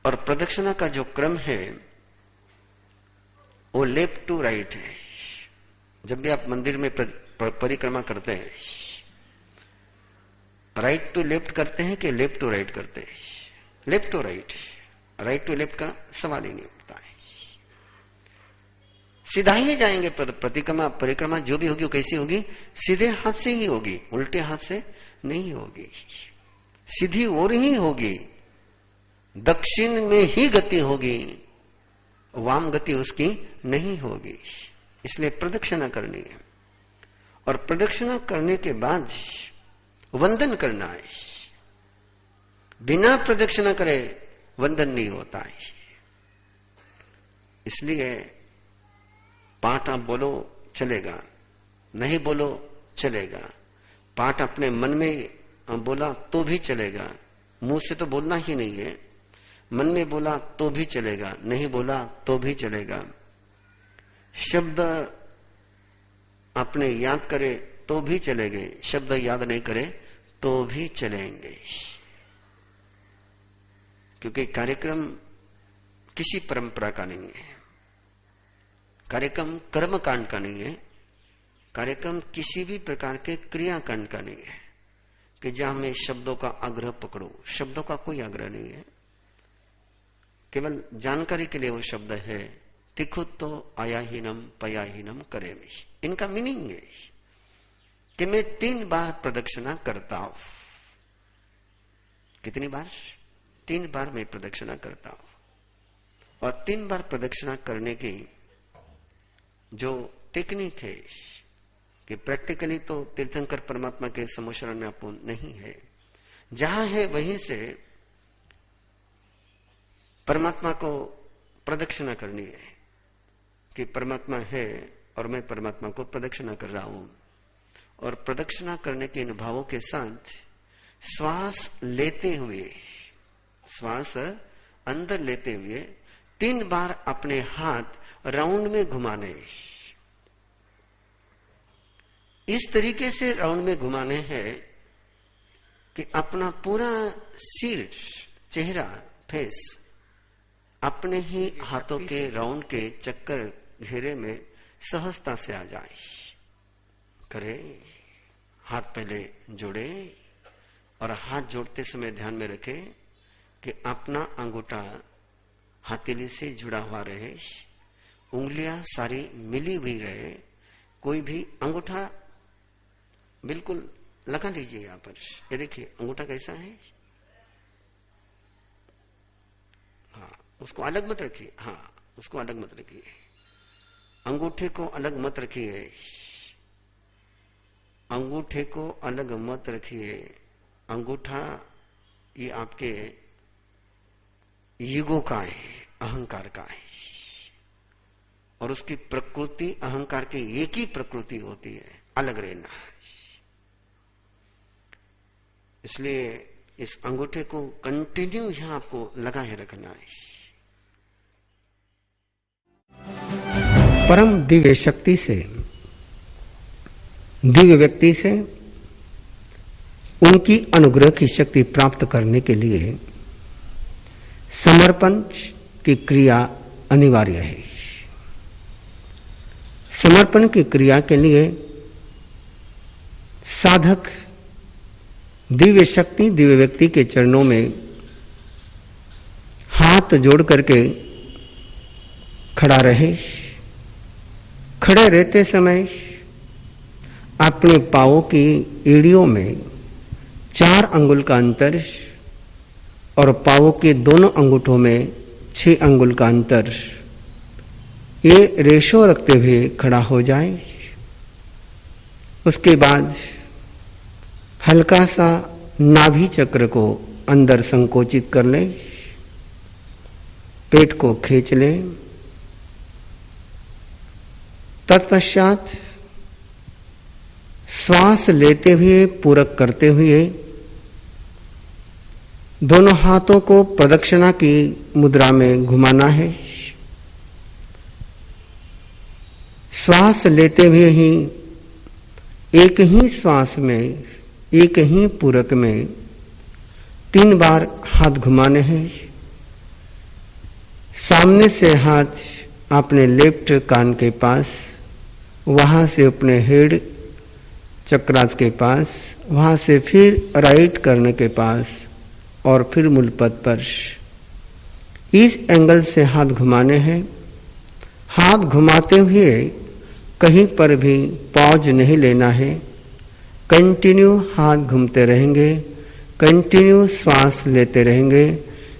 और प्रदक्षिणा का जो क्रम है वो लेफ्ट टू राइट है। जब भी आप मंदिर में परिक्रमा करते हैं, राइट टू लेफ्ट करते हैं कि लेफ्ट टू राइट करते हैं? Left to right, right to left का सवाल ही नहीं उठता है। सीधा ही जाएंगे। परिक्रमा जो भी होगी वो कैसी होगी? सीधे हाथ से ही होगी, उल्टे हाथ से नहीं होगी, सीधी ओर ही होगी, दक्षिण में ही गति होगी, वाम गति उसकी नहीं होगी। इसलिए प्रदक्षिणा करनी है, और प्रदक्षिणा करने के बाद वंदन करना है। बिना प्रदक्षिणा करे वंदन नहीं होता है। इसलिए पाठ आप बोलो चलेगा, नहीं बोलो चलेगा, पाठ अपने मन में बोला तो भी चलेगा, मुंह से तो बोलना ही नहीं है, मन में बोला तो भी चलेगा, नहीं बोला तो भी चलेगा, शब्द अपने याद करे तो भी चलेंगे, शब्द याद नहीं करे तो भी चलेंगे। क्योंकि कार्यक्रम किसी परंपरा का नहीं है, कार्यक्रम कर्म कांड का नहीं है, कार्यक्रम किसी भी प्रकार के क्रियाकांड का नहीं है कि जहां मैं शब्दों का आग्रह पकड़ू। शब्दों का कोई आग्रह नहीं है, केवल जानकारी के लिए वो शब्द है। तिखुत्तो आयाहीनम पयाहीनम करेमि, इनका मीनिंग है कि मैं 3 बार प्रदक्षिणा करता हूं। कितनी बार? 3 बार मैं प्रदक्षिणा करता हूं। और 3 बार प्रदक्षिणा करने की जो टेक्निक है कि प्रैक्टिकली तो तीर्थंकर परमात्मा के समोशरण में अपूर्ण नहीं है, जहां है वहीं से परमात्मा को प्रदक्षिणा करनी है कि परमात्मा है और मैं परमात्मा को प्रदक्षिणा कर रहा हूं। और प्रदक्षिणा करने के इन भावों के साथ श्वास लेते हुए, श्वास अंदर लेते हुए 3 बार अपने हाथ राउंड में घुमाने। इस तरीके से राउंड में घुमाने हैं कि अपना पूरा सिर, चेहरा, फेस अपने ही हाथों के राउंड के चक्कर घेरे में सहजता से आ जाए। करे, हाथ पहले जोड़े और हाथ जोड़ते समय ध्यान में रखे कि अपना अंगूठा हथेली से जुड़ा हुआ रहे, उंगलियां सारी मिली हुई रहे, कोई भी अंगूठा बिल्कुल लगा लीजिए। यहां पर ये देखिए अंगूठा कैसा है, हाँ उसको अलग मत रखिए, हाँ उसको अलग मत रखिए, अंगूठे को अलग मत रखिए, अंगूठे को अलग मत रखिए। अंगूठा ये आपके ईगो का है, अहंकार का है, और उसकी प्रकृति अहंकार की एक ही प्रकृति होती है, अलग रहना। इसलिए इस अंगूठे को कंटिन्यू यहां आपको लगाए रखना है। परम दिव्य शक्ति से, दिव्य व्यक्ति से उनकी अनुग्रह की शक्ति प्राप्त करने के लिए समर्पण की क्रिया अनिवार्य है। समर्पण की क्रिया के लिए साधक दिव्य शक्ति, दिव्य व्यक्ति के चरणों में हाथ जोड़ करके खड़ा रहे। खड़े रहते समय अपने पांवों की एड़ियों में 4 अंगुल का अंतर और पांवों के दोनों अंगूठों में 6 अंगुल का अंतर, ये रेशो रखते हुए खड़ा हो जाए। उसके बाद हल्का सा नाभि चक्र को अंदर संकोचित कर ले, पेट को खींच ले। तत्पश्चात श्वास लेते हुए, पूरक करते हुए दोनों हाथों को प्रदक्षिणा की मुद्रा में घुमाना है। श्वास लेते हुए ही एक ही श्वास में, एक ही पूरक में 3 बार हाथ घुमाने हैं। सामने से हाथ अपने लेफ्ट कान के पास, वहां से अपने हेड चक्रास के पास, वहां से फिर राइट कर्न के पास और फिर मूलपद पर। इस एंगल से हाथ घुमाने हैं। हाथ घुमाते हुए कहीं पर भी पॉज नहीं लेना है, कंटिन्यू हाथ घूमते रहेंगे, कंटिन्यू श्वास लेते रहेंगे।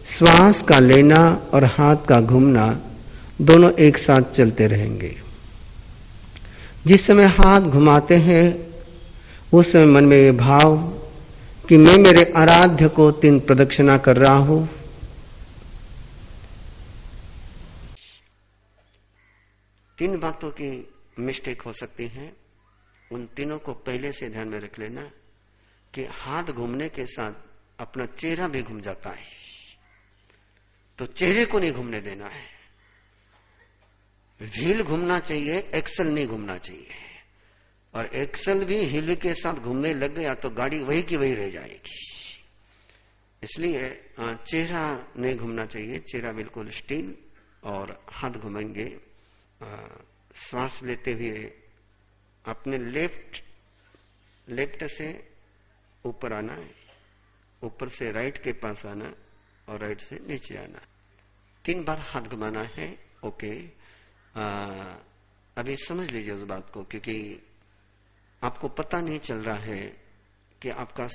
श्वास का लेना और हाथ का घूमना दोनों एक साथ चलते रहेंगे। जिस समय हाथ घुमाते हैं उस समय मन में ये भाव कि मैं मेरे आराध्य को 3 प्रदक्षिणा कर रहा हूं। तीन बातों की मिस्टेक हो सकती है, उन तीनों को पहले से ध्यान में रख लेना कि हाथ घूमने के साथ अपना चेहरा भी घूम जाता है, तो चेहरे को नहीं घूमने देना है। व्हील घूमना चाहिए, एक्सल नहीं घूमना चाहिए। और एक्सल भी हिल के साथ घूमने लग गया तो गाड़ी वही की वही रह जाएगी। इसलिए चेहरा नहीं घूमना चाहिए, चेहरा बिल्कुल स्टिल, और हाथ घुमाएंगे। श्वास लेते हुए अपने लेफ्ट से ऊपर आना है, ऊपर से राइट के पास आना और राइट से नीचे आना। 3 बार हाथ घुमाना है। ओके, अभी समझ लीजिए उस बात को, क्योंकि आपको पता नहीं चल रहा है कि आपका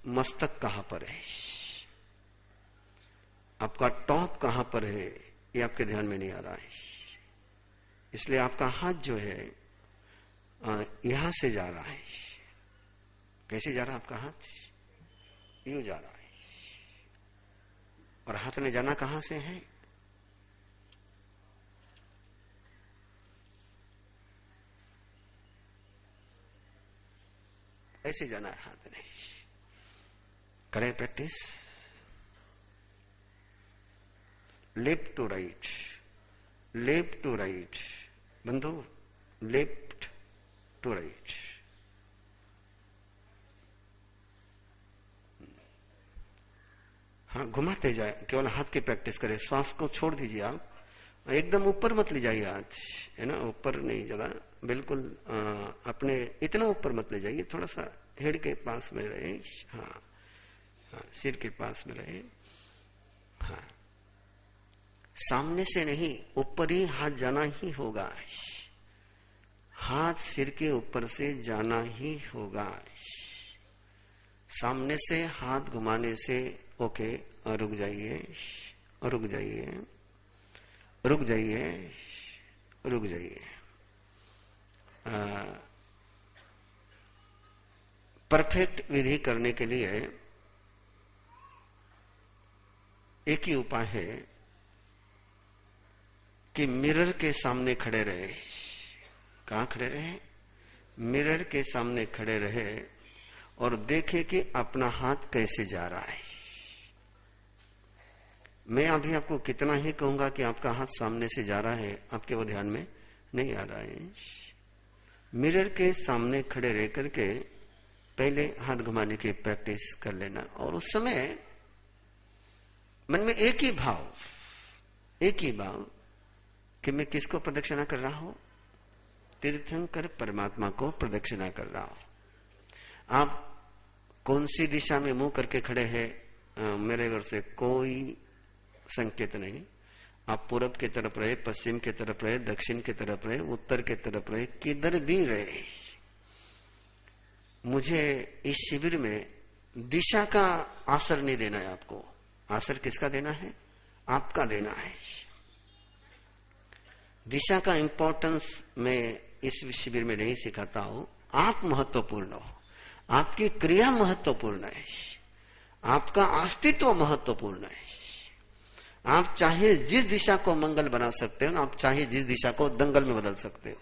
मस्तक कहां पर है, आपका टॉप कहां पर है, ये आपके ध्यान में नहीं आ रहा है। इसलिए आपका हाथ जो है यहां से जा रहा है। कैसे जा रहा है आपका हाथ? यूं जा रहा है। और हाथ ने जाना कहां से है? ऐसे जाना है हाथ नहीं। करें practice. Left to right, left to right, बंधु लेफ्ट टू राइट। हाँ, घुमाते जाए, केवल हाथ की प्रैक्टिस करें। श्वास को छोड़ दीजिए आप, एकदम ऊपर मत ले जाइए हाथ, है ना, ऊपर नहीं जरा, बिल्कुल अपने इतना ऊपर मत ले जाइए, थोड़ा सा हेड के पास में रहे। हाँ हाँ, सिर के पास में रहे। हाँ, सामने से नहीं, ऊपर ही हाथ जाना ही होगा। हाथ सिर के ऊपर से जाना ही होगा। सामने से हाथ घुमाने से ओके, रुक जाइए, रुक जाइए, रुक जाइए, रुक जाइए। परफेक्ट विधि करने के लिए एक ही उपाय है कि मिरर के सामने खड़े रहे। कहां खड़े रहे? मिरर के सामने खड़े रहे और देखे कि अपना हाथ कैसे जा रहा है। मैं अभी आपको कितना ही कहूंगा कि आपका हाथ सामने से जा रहा है, आपके वो ध्यान में नहीं आ रहा है। मिरर के सामने खड़े रह करके पहले हाथ घुमाने की प्रैक्टिस कर लेना, और उस समय मन में एक ही भाव कि मैं किसको प्रदक्षिणा कर रहा हूं? तीर्थंकर परमात्मा को प्रदक्षिणा कर रहा हूं। आप कौन सी दिशा में मुंह करके खड़े हैं, मेरे घर से कोई संकेत नहीं। आप पूरब की तरफ रहे, पश्चिम की तरफ रहे, दक्षिण की तरफ रहे, उत्तर की तरफ रहे, किधर भी रहे, मुझे इस शिविर में दिशा का आसर नहीं देना है। आपको आसर किसका देना है? आपका देना है। दिशा का इंपॉर्टेंस मैं इस शिविर में नहीं सिखाता हूं। आप महत्वपूर्ण हो, आपकी क्रिया महत्वपूर्ण है, आपका अस्तित्व महत्वपूर्ण है। आप चाहे जिस दिशा को मंगल बना सकते हो, आप चाहे जिस दिशा को दंगल में बदल सकते हो।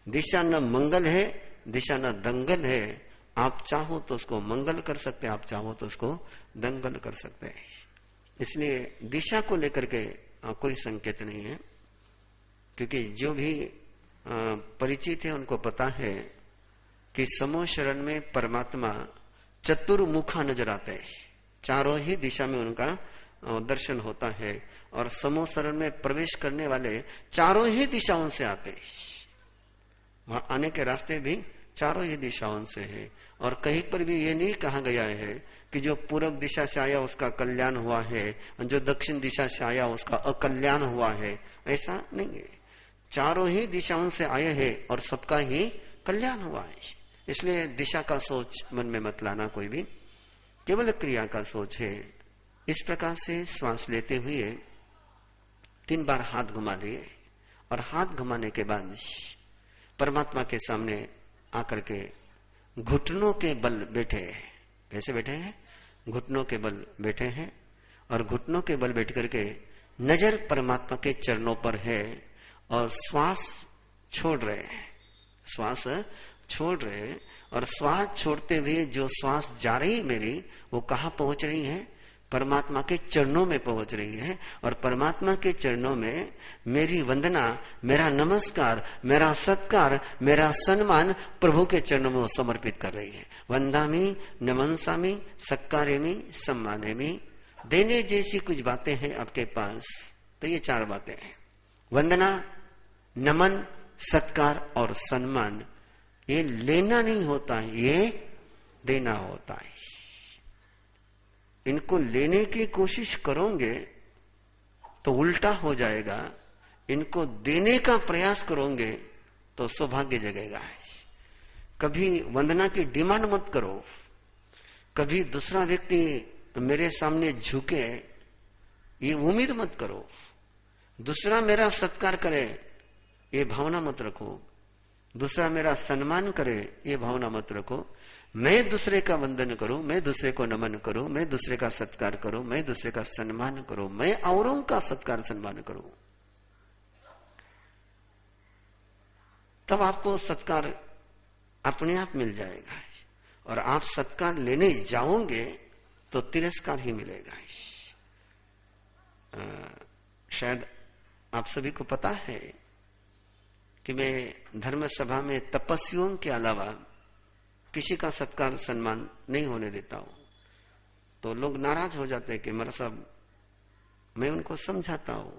दिशा न मंगल है, दिशा न दंगल है। आप चाहो तो उसको मंगल कर सकते हैं, आप चाहो तो उसको दंगल कर सकते हैं। इसलिए दिशा को लेकर के कोई संकेत नहीं है, क्योंकि जो भी परिचित है उनको पता है कि समूह शरण में परमात्मा चतुर्मुखा नजर आते हैं। चारों ही दिशा में उनका दर्शन होता है, और समूह शरण में प्रवेश करने वाले चारों ही दिशाओं से आते हैं। वहां आने के रास्ते भी चारों ही दिशाओं से है, और कहीं पर भी ये नहीं कहा गया है कि जो पूर्व दिशा से आया उसका कल्याण हुआ है, जो दक्षिण दिशा से आया उसका अकल्याण हुआ है। ऐसा नहीं है, चारों ही दिशाओं से आए हैं और सबका ही कल्याण हुआ है। इसलिए दिशा का सोच मन में मत लाना कोई भी, केवल क्रिया का सोच है। इस प्रकार से श्वास लेते हुए 3 बार हाथ घुमा लिए, और हाथ घुमाने के बाद परमात्मा के सामने आकर के घुटनों के बल बैठे हैं। कैसे बैठे हैं? घुटनों के बल बैठे हैं, और घुटनों के बल बैठ करके नजर परमात्मा के चरणों पर है, और श्वास छोड़ रहे हैं। श्वास छोड़ रहे हैं, और श्वास छोड़ते हुए जो श्वास जा रही मेरी, वो कहाँ पहुंच रही है? परमात्मा के चरणों में पहुंच रही है। और परमात्मा के चरणों में मेरी वंदना, मेरा नमस्कार, मेरा सत्कार, मेरा सम्मान प्रभु के चरणों में समर्पित कर रही है। वंदामी, नमनसामी, सत्कारेमी, सम्मानेमी। देने जैसी कुछ बातें हैं आपके पास, तो ये 4 बातें हैं: वंदना, नमन, सत्कार और सम्मान। ये लेना नहीं होता है, ये देना होता है। इनको लेने की कोशिश करोगे तो उल्टा हो जाएगा, इनको देने का प्रयास करोगे तो सौभाग्य जगेगा। कभी वंदना की डिमांड मत करो, कभी दूसरा व्यक्ति मेरे सामने झुके ये उम्मीद मत करो, दूसरा मेरा सत्कार करे ये भावना मत रखो, दूसरा मेरा सम्मान करे ये भावना मत रखो। मैं दूसरे का वंदन करूं, मैं दूसरे को नमन करूं, मैं दूसरे का सत्कार करूं, मैं दूसरे का सम्मान करूं, मैं औरों का सत्कार सम्मान करूं, तब आपको सत्कार अपने आप मिल जाएगा। और आप सत्कार लेने जाओगे तो तिरस्कार ही मिलेगा। शायद आप सभी को पता है कि मैं धर्म सभा में तपस्वियों के अलावा किसी का सत्कार सम्मान नहीं होने देता हूं। तो लोग नाराज हो जाते हैं कि मेरा साहब, मैं उनको समझाता हूं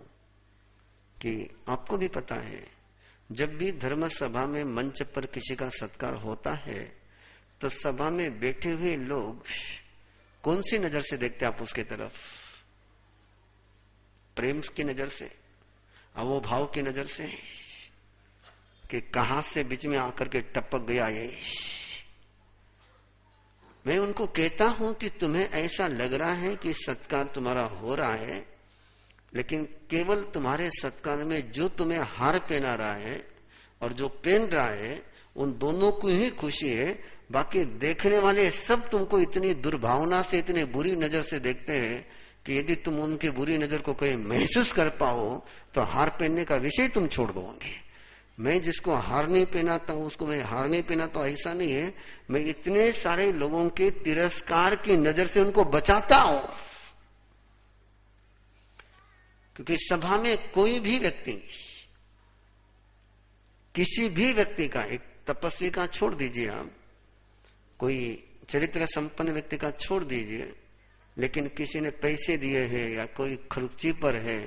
कि आपको भी पता है, जब भी धर्म सभा में मंच पर किसी का सत्कार होता है तो सभा में बैठे हुए लोग कौन सी नजर से देखते आप उसके तरफ? प्रेम की नजर से, अवोभाव की नजर से, कि कहां से बीच में आकर के टपक गया ये। मैं उनको कहता हूं कि तुम्हें ऐसा लग रहा है कि सत्कार तुम्हारा हो रहा है, लेकिन केवल तुम्हारे सत्कार में जो तुम्हें हार पहना रहा है और जो पहन रहा है उन दोनों को ही खुशी है। बाकी देखने वाले सब तुमको इतनी दुर्भावना से, इतनी बुरी नजर से देखते हैं कि यदि तुम उनकी बुरी नजर को कहीं महसूस कर पाओ तो हार पहनने का विषय तुम छोड़ दोगे। मैं जिसको हार नहीं पहनाता हूं उसको मैं हार नहीं पहनाता, ऐसा नहीं है। मैं इतने सारे लोगों के तिरस्कार की नजर से उनको बचाता हूं, क्योंकि सभा में कोई भी व्यक्ति, किसी भी व्यक्ति का, एक तपस्वी का छोड़ दीजिए आप, कोई चरित्र संपन्न व्यक्ति का छोड़ दीजिए, लेकिन किसी ने पैसे दिए हैं या कोई खर्ची पर है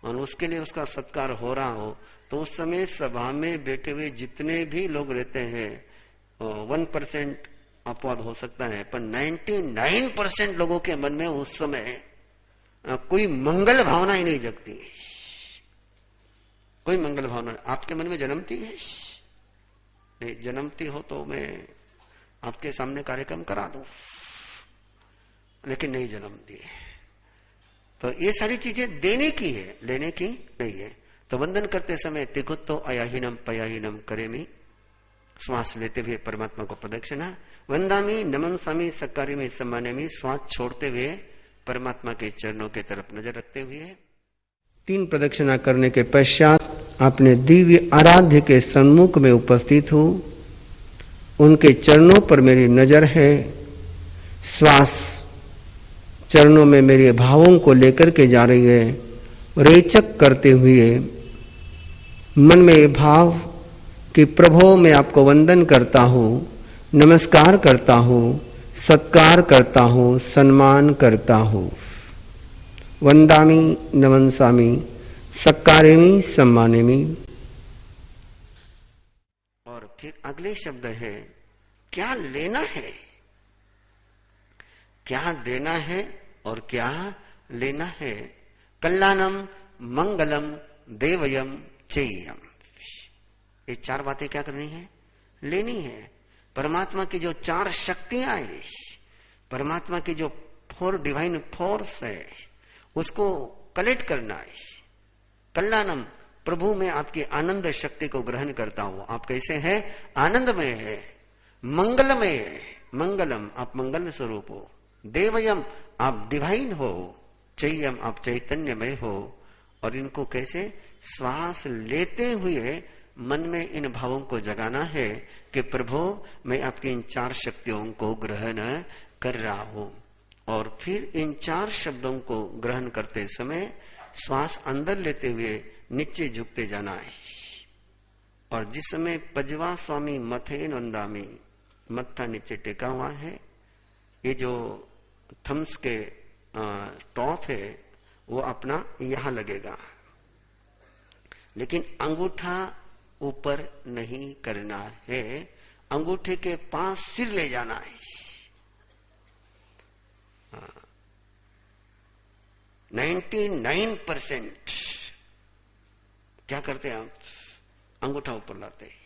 और उसके लिए उसका सत्कार हो रहा हो, तो उस समय सभा में बैठे हुए जितने भी लोग रहते हैं 1% अपवाद हो सकता है, पर 99% लोगों के मन में उस समय कोई मंगल भावना ही नहीं जगती। कोई मंगल भावना आपके मन में जन्मती है? नहीं जन्मती हो तो मैं आपके सामने कार्यक्रम करा दूं, लेकिन नहीं जन्मती है। तो ये सारी चीजें देने की है, लेने की नहीं है। तो वंदन करते समय तिकुत्तो अयाहीनम पयाहीनम करेमी, श्वास लेते हुए परमात्मा को प्रदक्षिणा, वंदामी नमन स्वामी सत्कारी में सम्मानेमी, श्वास छोड़ते हुए परमात्मा के चरणों के तरफ नजर रखते हुए 3 प्रदक्षिणा करने के पश्चात अपने दिव्य आराध्य के सम्मुख में उपस्थित हूं। उनके चरणों पर मेरी नजर है। श्वास चरणों में मेरे भावों को लेकर के जा रही है। रेचक करते हुए मन में ये भाव कि प्रभु मैं आपको वंदन करता हूं, नमस्कार करता हूं, सत्कार करता हूं, सम्मान करता हूं। वंदामि नमनसामि सत्कारेमि सम्मानेमि। और फिर अगले शब्द है क्या लेना है, क्या देना है और क्या लेना है। कल्याणम मंगलम देवयम चेयम, ये 4 बातें क्या करनी है? लेनी है। परमात्मा की जो 4 शक्तियां है, परमात्मा की जो 4 डिवाइन फोर्स है, उसको कलेक्ट करना है। कल्याणम, प्रभु मैं आपकी आनंद शक्ति को ग्रहण करता हूं। आप कैसे हैं? आनंदमय है। मंगलमय है, मंगलम आप मंगल स्वरूप हो। देवयम आप डिवाइन हो। चैयम आप चैतन्यमय हो। और इनको कैसे? श्वास लेते हुए मन में इन भावों को जगाना है कि प्रभु मैं आपकी इन 4 शक्तियों को ग्रहण कर रहा हूं। और फिर इन 4 शब्दों को ग्रहण करते समय श्वास अंदर लेते हुए नीचे झुकते जाना है। और जिस समय पजवा स्वामी मथे नंदामी, मत्था नीचे टेका हुआ है, ये जो थम्स के टॉप है वो अपना यहां लगेगा, लेकिन अंगूठा ऊपर नहीं करना है। अंगूठे के पास सिर ले जाना है। 99% क्या करते हैं आप? अंगूठा ऊपर लाते हैं।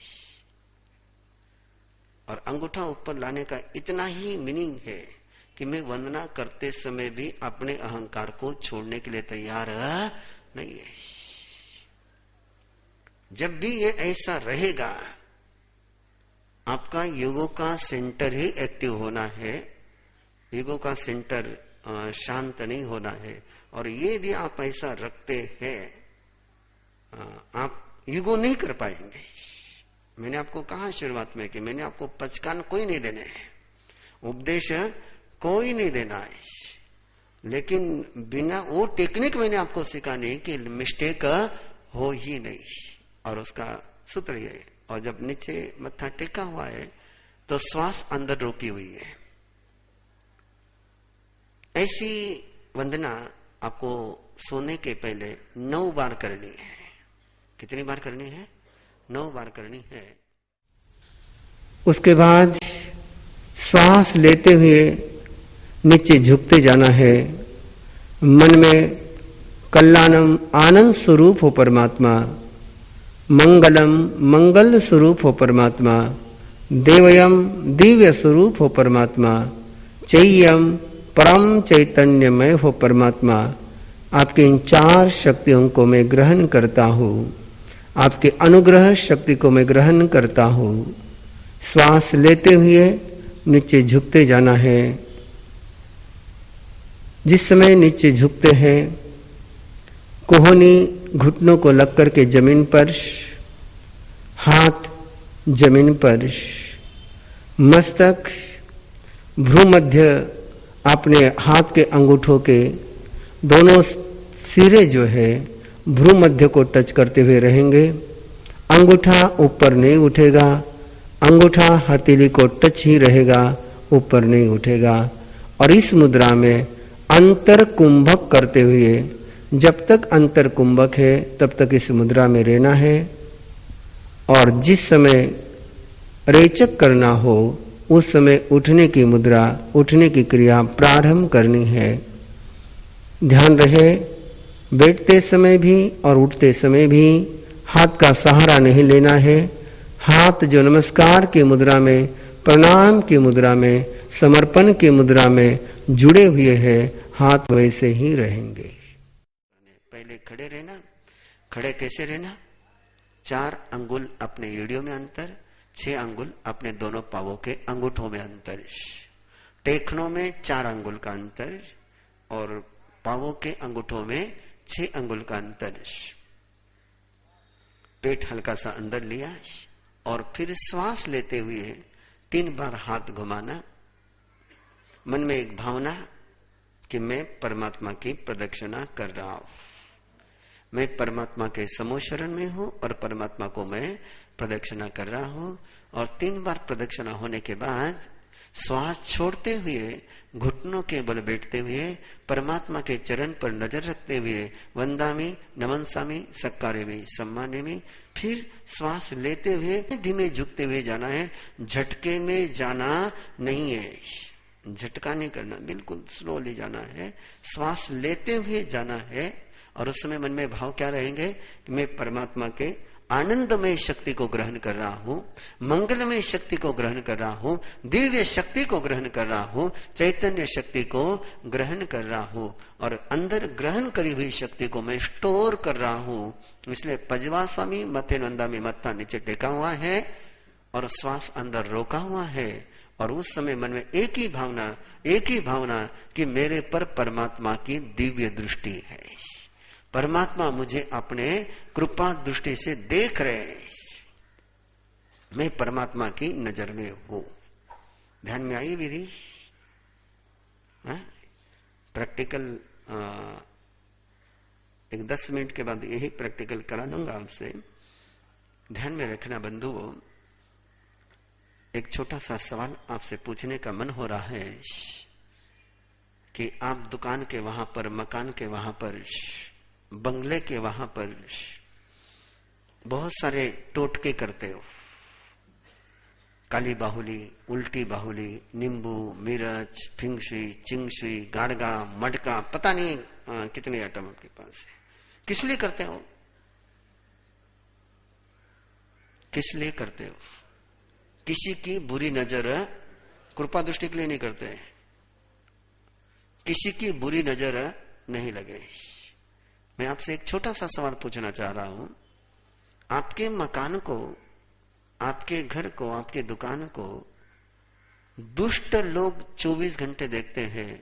और अंगूठा ऊपर लाने का इतना ही मीनिंग है कि मैं वंदना करते समय भी अपने अहंकार को छोड़ने के लिए तैयार नहीं है। जब भी ये ऐसा रहेगा, आपका ईगो का सेंटर ही एक्टिव होना है। ईगो का सेंटर शांत नहीं होना है। और ये भी आप ऐसा रखते हैं, आप ईगो नहीं कर पाएंगे। मैंने आपको कहा शुरुआत में कि मैंने आपको 55 कोई नहीं देने हैं। उपदेश कोई नहीं देना है, लेकिन बिना वो टेक्निक मैंने आपको सिखानी कि मिस्टेक हो ही नहीं। और उसका सूत्र ये है। और जब नीचे मत्था टेका हुआ है तो श्वास अंदर रोकी हुई है। ऐसी वंदना आपको सोने के पहले 9 बार करनी है। कितनी बार करनी है? 9 बार करनी है। उसके बाद श्वास लेते हुए नीचे झुकते जाना है। मन में कल्याणम आनंद स्वरूप हो परमात्मा, मंगलम मंगल स्वरूप हो परमात्मा, देवयम दिव्य स्वरूप हो परमात्मा, चैयम परम चैतन्यमय हो परमात्मा। आपके इन 4 शक्तियों को मैं ग्रहण करता हूं, आपके अनुग्रह शक्ति को मैं ग्रहण करता हूं। श्वास लेते हुए नीचे झुकते जाना है। जिस समय नीचे झुकते हैं, कोहनी घुटनों को लग करके जमीन पर, हाथ जमीन पर, मस्तक भ्रूमध्य अपने हाथ के अंगूठों के दोनों सिरे जो है भ्रूमध्य को टच करते हुए रहेंगे। अंगूठा ऊपर नहीं उठेगा, अंगूठा हथेली को टच ही रहेगा, ऊपर नहीं उठेगा। और इस मुद्रा में अंतर कुंभक करते हुए, जब तक अंतर कुंभक है तब तक इस मुद्रा में रहना है। और जिस समय रेचक करना हो उस समय उठने की मुद्रा, उठने की क्रिया प्रारंभ करनी है। ध्यान रहे, बैठते समय भी और उठते समय भी हाथ का सहारा नहीं लेना है। हाथ जो नमस्कार की मुद्रा में, प्रणाम की मुद्रा में, समर्पण की मुद्रा में जुड़े हुए हैं, हाथ वैसे ही रहेंगे। पहले खड़े रहना। खड़े कैसे रहना? 4 अंगुल अपने एड़ियों में अंतर, 6 अंगुल अपने दोनों पावों के अंगूठों में अंतर, टेखनों में 4 अंगुल का अंतर और पावों के अंगूठों में 6 अंगुल का अंतर। पेट हल्का सा अंदर लिया और फिर श्वास लेते हुए 3 बार हाथ घुमाना। मन में एक भावना कि मैं परमात्मा की प्रदक्षिणा कर रहा हूं, मैं परमात्मा के समोशरण में हूं और परमात्मा को मैं प्रदक्षिणा कर रहा हूं। और 3 बार प्रदक्षिणा होने के बाद श्वास छोड़ते हुए, घुटनों के बल बैठते हुए, परमात्मा के चरण पर नजर रखते हुए वंदामि नमनसामि सक्कारेमि सम्मानेमि। फिर श्वास लेते हुए धीमे झुकते हुए जाना है। झटके में जाना नहीं है, झटका नहीं करना, बिल्कुल स्लोली जाना है। श्वास लेते हुए जाना है और उस समय मन में भाव क्या रहेंगे कि मैं परमात्मा के आनंदमय शक्ति को ग्रहण कर रहा हूं, मंगलमय शक्ति को ग्रहण कर रहा हूं, दिव्य शक्ति को ग्रहण कर रहा हूं, चैतन्य शक्ति को ग्रहण कर रहा हूं और अंदर ग्रहण करी हुई शक्ति को मैं स्टोर कर रहा हूं। इसलिए पजवा स्वामी मथे नंदा में मत्था नीचे टेका हुआ है और श्वास अंदर रोका हुआ है। और उस समय मन में एक ही भावना कि मेरे पर परमात्मा की दिव्य दृष्टि है, परमात्मा मुझे अपने कृपा दृष्टि से देख रहे हैं, मैं परमात्मा की नजर में हूं। ध्यान में आई विधि? प्रैक्टिकल एक 10 मिनट के बाद यही प्रैक्टिकल करा दूंगा आपसे। ध्यान में रखना बंधुओं, एक छोटा सा सवाल आपसे पूछने का मन हो रहा है कि आप दुकान के वहां पर, मकान के वहां पर, बंगले के वहां पर बहुत सारे टोटके करते हो। काली बाहुली, उल्टी बाहुली, नींबू, मिर्च, फिंगशुई, चिंगशुई, गाड़गा, मटका, पता नहीं कितने आइटम आपके पास है। किस लिए करते हो? किस लिए करते हो? किसी की बुरी नजर, कृपा दृष्टि के लिए नहीं करते, किसी की बुरी नजर नहीं लगे। मैं आपसे एक छोटा सा सवाल पूछना चाह रहा हूं। आपके मकान को, आपके घर को, आपके दुकान को दुष्ट लोग 24 घंटे देखते हैं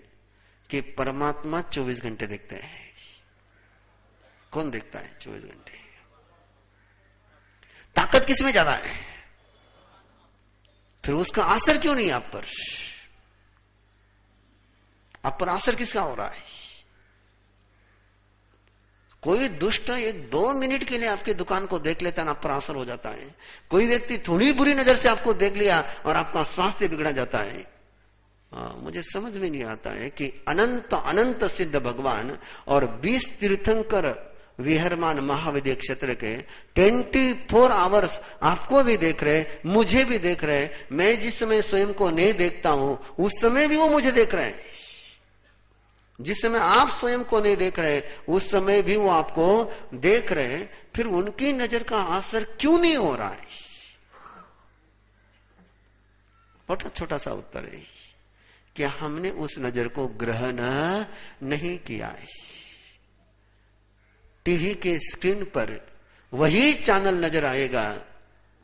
कि परमात्मा 24 घंटे देखते हैं? कौन देखता है 24 घंटे? ताकत किसमें ज्यादा है? फिर उसका असर क्यों नहीं आप पर? अपरासर किसका हो रहा है? कोई दुष्ट 1-2 मिनट के लिए आपकी दुकान को देख लेता है, अपरासर हो जाता है। कोई व्यक्ति थोड़ी बुरी नजर से आपको देख लिया और आपका स्वास्थ्य बिगड़ा जाता है। मुझे समझ में नहीं आता है कि अनंत अनंत सिद्ध भगवान और 20 तीर्थंकर विहरमान महाविद्य क्षेत्र के 24 आवर्स आपको भी देख रहे, मुझे भी देख रहे। मैं जिस समय स्वयं को नहीं देखता हूं उस समय भी वो मुझे देख रहे हैं। जिस समय आप स्वयं को नहीं देख रहे उस समय भी वो आपको देख रहे हैं। फिर उनकी नजर का असर क्यों नहीं हो रहा है? बहुत छोटा सा उत्तर है, क्या हमने उस नजर को ग्रहण नहीं किया है? टीवी के स्क्रीन पर वही चैनल नजर आएगा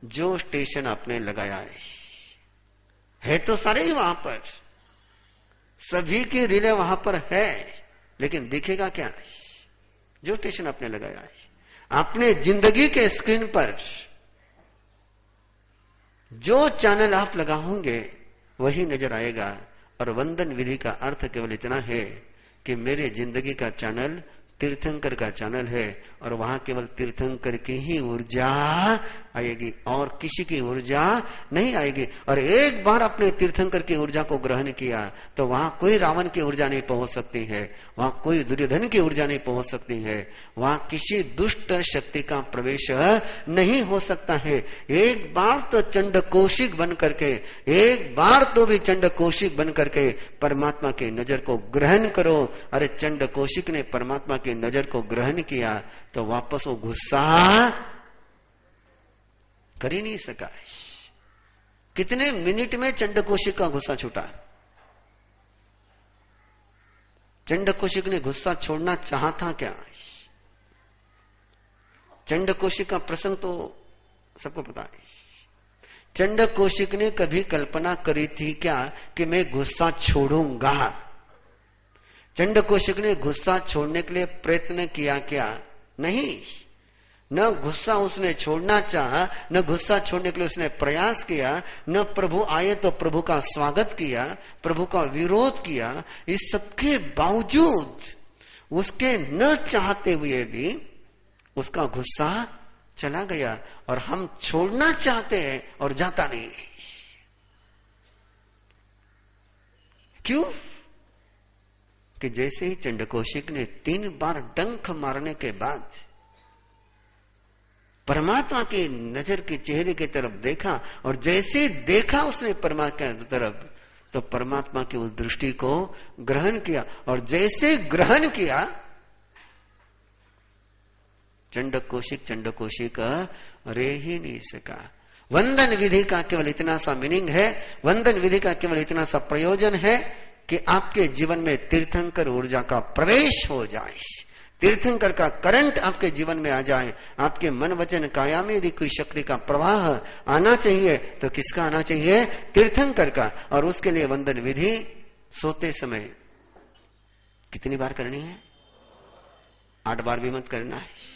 जो स्टेशन आपने लगाया है तो सारे ही वहां पर, सभी की रिले वहां पर है, लेकिन दिखेगा क्या? जो स्टेशन आपने लगाया है। अपने जिंदगी के स्क्रीन पर जो चैनल आप लगाओगे वही नजर आएगा। और वंदन विधि का अर्थ केवल इतना है कि मेरे जिंदगी का चैनल तीर्थंकर का चैनल है और वहां केवल तीर्थंकर की ही ऊर्जा आएगी और किसी की ऊर्जा नहीं आएगी। और एक बार अपने तीर्थंकर की ऊर्जा को ग्रहण किया तो वहां कोई रावण की ऊर्जा नहीं पहुंच सकती है, वहां कोई दुर्योधन की ऊर्जा नहीं पहुंच सकती है, वहां किसी दुष्ट शक्ति का प्रवेश नहीं हो सकता है। एक बार तो चंड कौशिक बन करके, एक बार तो भी चंड कौशिक बन करके परमात्मा की नजर को ग्रहण करो। अरे चंड कौशिक ने परमात्मा की नजर को ग्रहण किया तो वापस वो गुस्सा कर ही नहीं सका। कितने मिनट में चंड कौशिक का गुस्सा छूटा? चंड कौशिक ने गुस्सा छोड़ना चाहा था क्या? चंड कौशिक का प्रसंग तो सबको पता है। चंड कौशिक ने कभी कल्पना करी थी क्या कि मैं गुस्सा छोड़ूंगा? चंड कौशिक ने गुस्सा छोड़ने के लिए प्रयत्न किया क्या? नहीं। न गुस्सा उसने छोड़ना चाहा, न गुस्सा छोड़ने के लिए उसने प्रयास किया, न प्रभु आए तो प्रभु का स्वागत किया, प्रभु का विरोध किया। इस सबके बावजूद उसके न चाहते हुए भी उसका गुस्सा चला गया। और हम छोड़ना चाहते हैं और जाता नहीं। क्यों? कि जैसे ही चंड कौशिक ने 3 बार डंक मारने के बाद परमात्मा की नजर के चेहरे की तरफ देखा और जैसे देखा उसने परमात्मा की तरफ तो परमात्मा की उस दृष्टि को ग्रहण किया। और जैसे ग्रहण किया चंड कौशिक रह ही नहीं सका। वंदन विधि का केवल इतना सा मीनिंग है, वंदन विधि का केवल इतना सा प्रयोजन है कि आपके जीवन में तीर्थंकर ऊर्जा का प्रवेश हो जाए, तीर्थंकर का करंट आपके जीवन में आ जाए। आपके मन वचन काया में यदि कोई शक्ति का प्रवाह आना चाहिए तो किसका आना चाहिए? तीर्थंकर का। और उसके लिए वंदन विधि सोते समय कितनी बार करनी है? 8 बार भी मत करना है।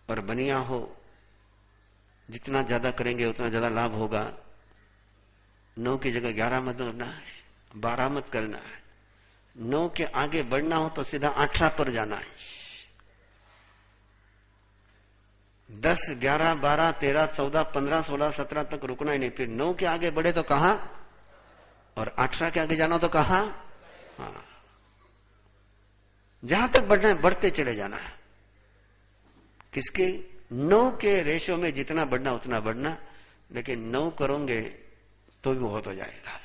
और बनिया हो, जितना ज्यादा करेंगे उतना ज्यादा लाभ होगा। 9 की जगह 11 मत करना है, 12 मत करना है। 9 के आगे बढ़ना हो तो सीधा 18 पर जाना है। 10, 11, 12, 13, 14, 15, 16, 17 तक रुकना ही नहीं। फिर 9 के आगे बढ़े तो कहां? और 18 के आगे जाना तो कहां? हाँ, जहां तक बढ़ना है बढ़ते चले जाना है। किसके? 9 के रेशो में जितना बढ़ना उतना बढ़ना। लेकिन 9 करोगे तो भी बहुत हो जाएगा,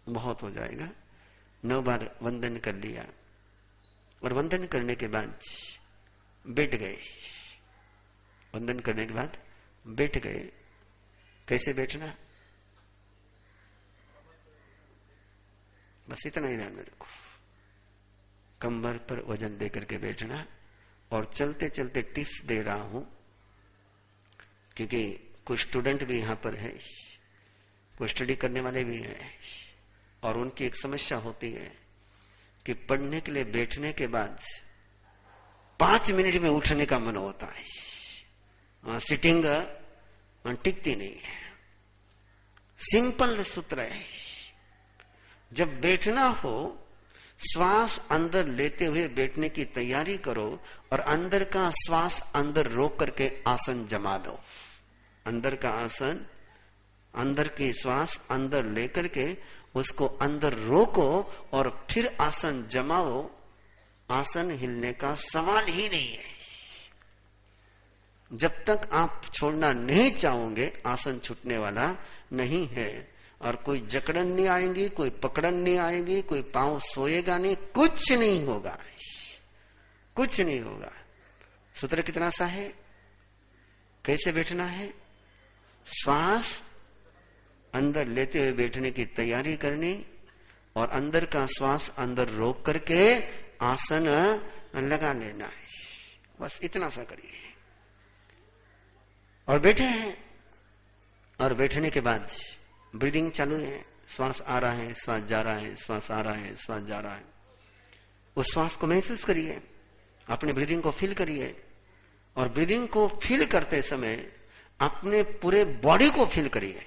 बहुत हो जाएगा। 9 बार वंदन कर लिया और वंदन करने के बाद बैठ गए। वंदन करने के बाद बैठ गए। कैसे बैठना? बस इतना ही ध्यान में रखो। कमर पर वजन देकर के बैठना। और चलते चलते टिप्स दे रहा हूं क्योंकि कुछ स्टूडेंट भी यहां पर है, कुछ स्टडी करने वाले भी हैं और उनकी एक समस्या होती है कि पढ़ने के लिए बैठने के बाद 5 मिनट में उठने का मन होता है। सिटिंग टिकती नहीं है। सिंपल सूत्र है, जब बैठना हो, श्वास अंदर लेते हुए बैठने की तैयारी करो और अंदर का श्वास अंदर रोक करके आसन जमा लो। अंदर का आसन, अंदर की श्वास अंदर लेकर के उसको अंदर रोको और फिर आसन जमाओ। आसन हिलने का सवाल ही नहीं है। जब तक आप छोड़ना नहीं चाहोगे, आसन छूटने वाला नहीं है। और कोई जकड़न नहीं आएगी, कोई पकड़न नहीं आएगी, कोई पांव सोएगा नहीं, कुछ नहीं होगा, कुछ नहीं होगा। सूत्र कितना सा है, कैसे बैठना है? श्वास अंदर लेते हुए बैठने की तैयारी करनी और अंदर का श्वास अंदर रोक करके आसन लगा लेना है। बस इतना सा करिए और बैठे हैं। और बैठने के बाद ब्रीदिंग चालू है, श्वास आ रहा है, श्वास जा रहा है, श्वास आ रहा है, श्वास जा रहा है। उस श्वास को महसूस करिए, अपने ब्रीदिंग को फील करिए। और ब्रीदिंग को फील करते समय अपने पूरे बॉडी को फील करिए,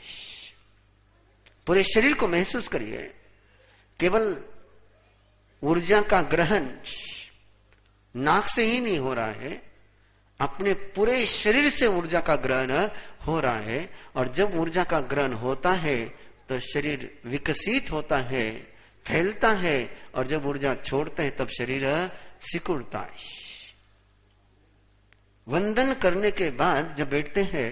पूरे शरीर को महसूस करिए। केवल ऊर्जा का ग्रहण नाक से ही नहीं हो रहा है, अपने पूरे शरीर से ऊर्जा का ग्रहण हो रहा है। और जब ऊर्जा का ग्रहण होता है तो शरीर विकसित होता है, फैलता है। और जब ऊर्जा छोड़ते हैं तब शरीर सिकुड़ता है। वंदन करने के बाद जब बैठते हैं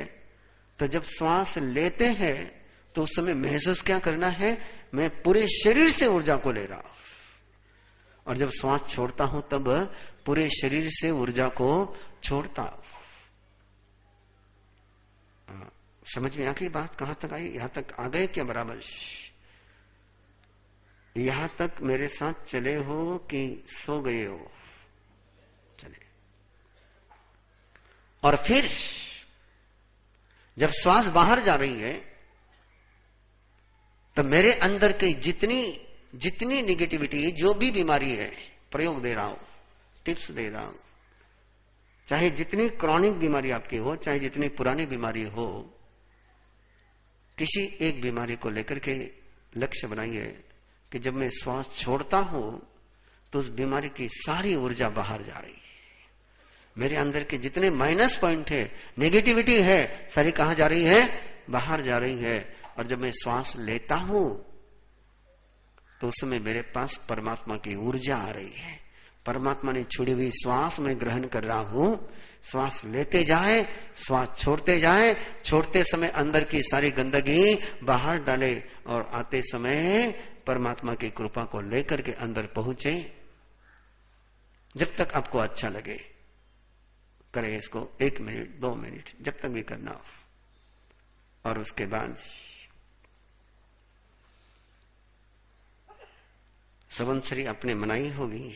तो जब श्वास लेते हैं तो उस समय महसूस क्या करना है, मैं पूरे शरीर से ऊर्जा को ले रहा हूं। और जब श्वास छोड़ता हूं तब पूरे शरीर से ऊर्जा को छोड़ता हूं। समझ में आ गई बात? कहां तक आई? यहां तक आ गए क्या? बराबर यहां तक मेरे साथ चले हो कि सो गए हो? चले। और फिर जब श्वास बाहर जा रही है तो मेरे अंदर की जितनी निगेटिविटी, जो भी बीमारी है, प्रयोग दे रहा हूं, टिप्स दे रहा हूं। चाहे जितनी क्रॉनिक बीमारी आपकी हो, चाहे जितनी पुरानी बीमारी हो, किसी एक बीमारी को लेकर के लक्ष्य बनाइए कि जब मैं श्वास छोड़ता हूं तो उस बीमारी की सारी ऊर्जा बाहर जा रही है। मेरे अंदर के जितने माइनस पॉइंट है, नेगेटिविटी है, सारी कहां जा रही है? बाहर जा रही है। और जब मैं श्वास लेता हूं तो उस समय मेरे पास परमात्मा की ऊर्जा आ रही है। परमात्मा ने छोड़ी हुई श्वास में ग्रहण कर रहा हूं। श्वास लेते जाए, श्वास छोड़ते जाए, छोड़ते समय अंदर की सारी गंदगी बाहर डाले और आते समय परमात्मा की कृपा को लेकर के अंदर पहुंचे। जब तक आपको अच्छा लगे करें इसको, 1 मिनट 2 मिनट, जब तक भी करना हो। और उसके बाद संवत्सरी अपने मनाई होगी,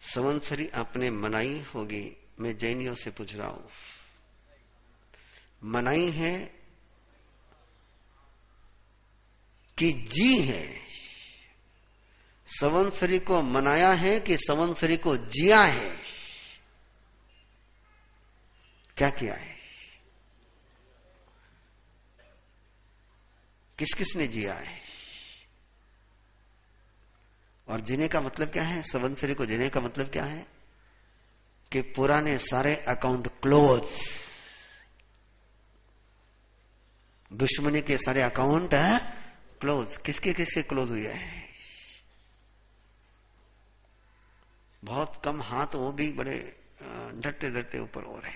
संवत्सरी अपने मनाई होगी। मैं जैनियों से पूछ रहा हूं, मनाई है कि जी है? संवत्सरी को मनाया है कि संवत्सरी को जिया है? क्या किया है? किस किस ने जिया है? और जीने का मतलब क्या है? संवत्सरी को जीने का मतलब क्या है कि पुराने सारे अकाउंट क्लोज, दुश्मनी के सारे अकाउंट क्लोज। किसके किसके क्लोज हुए हैं? बहुत कम हाथ, वो भी बड़े डरते डरते ऊपर हो रहे।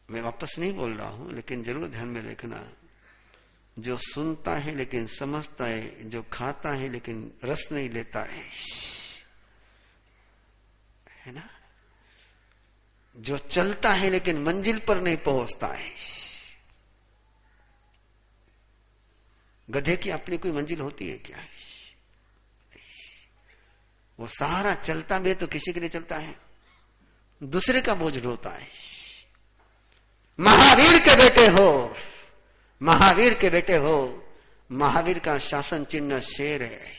मैं वापस नहीं बोल रहा हूं, लेकिन जरूर ध्यान में रखना, जो सुनता है लेकिन समझता है, जो खाता है लेकिन रस नहीं लेता है ना, जो चलता है लेकिन मंजिल पर नहीं पहुंचता है। गधे की अपनी कोई मंजिल होती है क्या? वो सारा चलता भी है तो किसी के लिए चलता है, दूसरे का बोझ ढोता है। महावीर के बेटे हो, महावीर के बेटे हो। महावीर का शासन चिन्ह शेर है,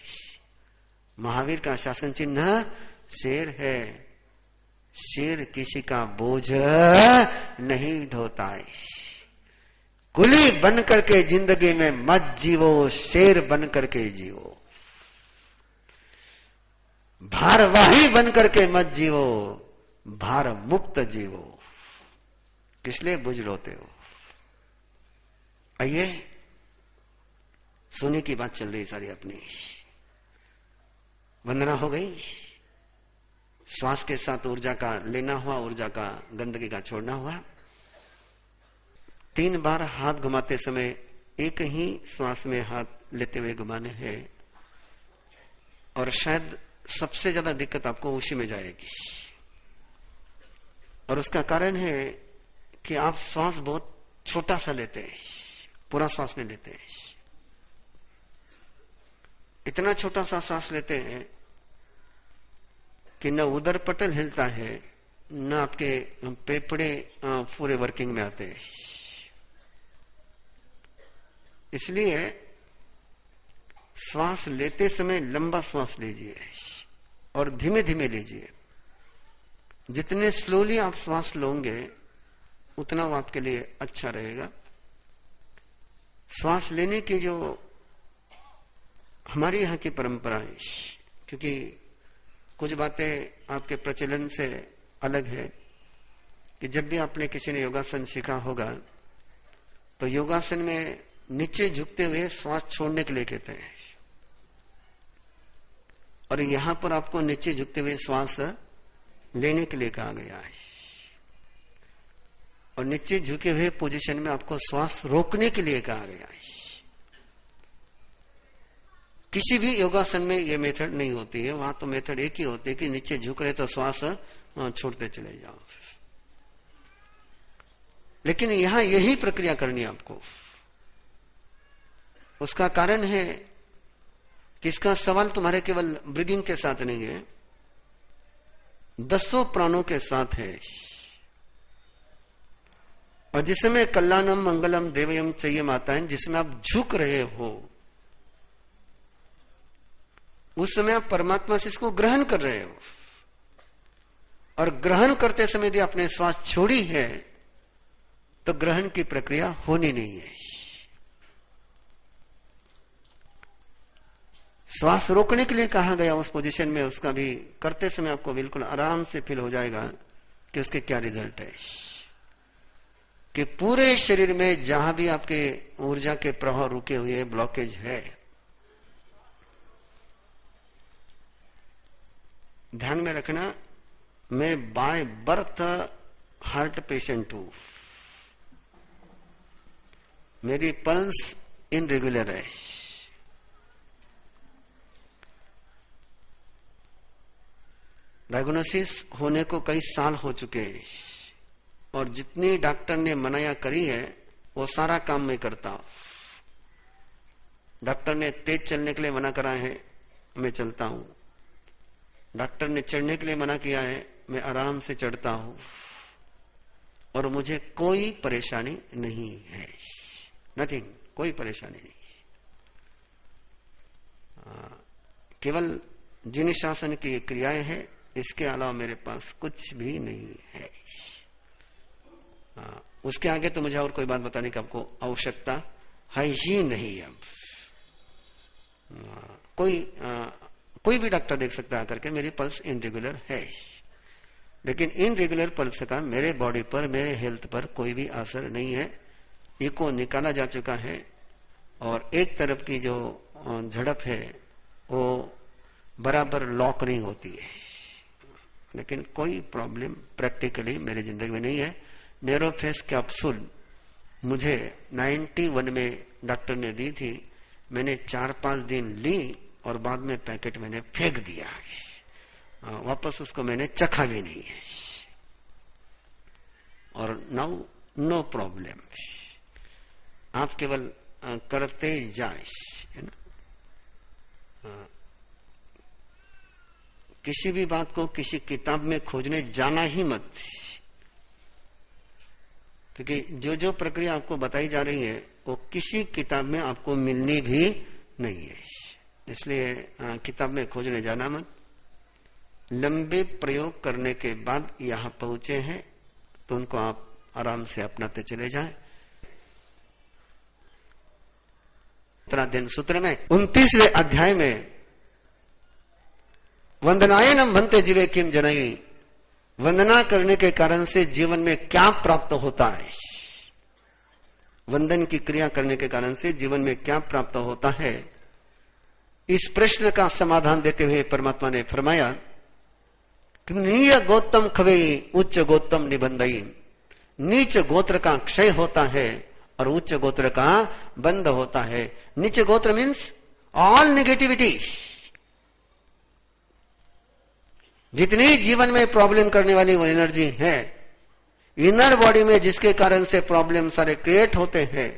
महावीर का शासन चिन्ह शेर है। शेर किसी का बोझ नहीं ढोता है। कुली बन करके जिंदगी में मत जीवो, शेर बन करके जीवो। भारवाही बन करके मत जीवो, भार मुक्त जीवो। किस लिए बोझ ढोते हो? आइए, सोने की बात चल रही सारी अपनी। वंदना हो गई, श्वास के साथ ऊर्जा का लेना हुआ, ऊर्जा का गंदगी का छोड़ना हुआ। 3 बार हाथ घुमाते समय एक ही श्वास में हाथ लेते हुए घुमाने हैं, और शायद सबसे ज्यादा दिक्कत आपको उसी में जाएगी। और उसका कारण है कि आप श्वास बहुत छोटा सा लेते हैं, पूरा श्वास नहीं लेते हैं। इतना छोटा सा सांस लेते हैं कि न उदर पटल हिलता है, न आपके फेफड़े पूरे वर्किंग में आते हैं। इसलिए श्वास लेते समय लंबा श्वास लीजिए और धीमे धीमे लीजिए। जितने स्लोली आप श्वास लोगे उतना वो आपके लिए अच्छा रहेगा। श्वास लेने की जो हमारी यहां की परंपरा है, क्योंकि कुछ बातें आपके प्रचलन से अलग है, कि जब भी आपने किसी ने योगासन सीखा होगा तो योगासन में नीचे झुकते हुए श्वास छोड़ने के लिए कहते हैं, और यहां पर आपको नीचे झुकते हुए श्वास लेने के लिए कहा गया है। और नीचे झुके हुए पोजीशन में आपको श्वास रोकने के लिए कहा गया है। किसी भी योगासन में यह मेथड नहीं होती है, वहां तो मेथड एक ही होती है कि नीचे झुक रहे तो श्वास छोड़ते चले जाओ। लेकिन यहां यही प्रक्रिया करनी है आपको। उसका कारण है कि इसका सवाल तुम्हारे केवल ब्रीदिंग के साथ नहीं है, 10 प्राणों के साथ है। और जिसमें कल्याणम मंगलम देवयम चाहिए माता है, जिसमें आप झुक रहे हो, उस समय आप परमात्मा से इसको ग्रहण कर रहे हो। और ग्रहण करते समय यदि आपने श्वास छोड़ी है तो ग्रहण की प्रक्रिया होनी नहीं है। श्वास रोकने के लिए कहा गया उस पोजीशन में, उसका भी करते समय आपको बिल्कुल आराम से फील हो जाएगा कि उसके क्या रिजल्ट है। कि पूरे शरीर में जहां भी आपके ऊर्जा के प्रवाह रुके हुए ब्लॉकेज है, ध्यान में रखना, मैं बाय बर्थ हार्ट पेशेंट हूं। मेरी पल्स इनरेगुलर है। डायग्नोसिस होने को कई साल हो चुके हैं, और जितनी डॉक्टर ने मनाया करी है वो सारा काम मैं करता हूं। डॉक्टर ने तेज चलने के लिए मना करा है, मैं चलता हूं। डॉक्टर ने चढ़ने के लिए मना किया है, मैं आराम से चढ़ता हूं, और मुझे कोई परेशानी नहीं है। नथिंग, कोई परेशानी नहीं। केवल जिन शासन की क्रियाएं हैं, इसके अलावा मेरे पास कुछ भी नहीं है। उसके आगे तो मुझे और कोई बात बताने की आपको आवश्यकता है ही नहीं। अब कोई भी डॉक्टर देख सकता है आकर के मेरी पल्स इनरेगुलर है, लेकिन इनरेगुलर पल्स का मेरे बॉडी पर, मेरे हेल्थ पर कोई भी असर नहीं है। इको निकाला जा चुका है, और एक तरफ की जो झड़प है वो बराबर लॉक नहीं होती है। लेकिन कोई प्रॉब्लम प्रैक्टिकली मेरी जिंदगी में नहीं है। नेरोफेस कैप्सूल मुझे 91 में डॉक्टर ने दी थी, मैंने 4-5 दिन ली और बाद में पैकेट मैंने फेंक दिया। वापस उसको मैंने चखा भी नहीं है। और नाउ नो प्रॉब्लम। आप केवल करते जाए, है ना। किसी भी बात को किसी किताब में खोजने जाना ही मत, क्योंकि जो जो प्रक्रिया आपको बताई जा रही है वो किसी किताब में आपको मिलनी भी नहीं है। इसलिए किताब में खोजने जाना मत। लंबे प्रयोग करने के बाद यहां पहुंचे हैं, तो उनको आप आराम से अपनाते चले जाएं। दिन सूत्र में 29वें अध्याय में वंदनायनम भन्ते जीवे किम जनई, वंदना करने के कारण से जीवन में क्या प्राप्त होता है, वंदन की क्रिया करने के कारण से जीवन में क्या प्राप्त होता है, इस प्रश्न का समाधान देते हुए परमात्मा ने फरमाया कि नीच गोत्रम खवेई उच्च गोत्रम निबंधई, नीच गोत्र का क्षय होता है और उच्च गोत्र का बंद होता है। नीच गोत्र मीन्स ऑल नेगेटिविटी, जितनी जीवन में प्रॉब्लम करने वाली वो एनर्जी है इनर बॉडी में, जिसके कारण से प्रॉब्लम सारे क्रिएट होते हैं,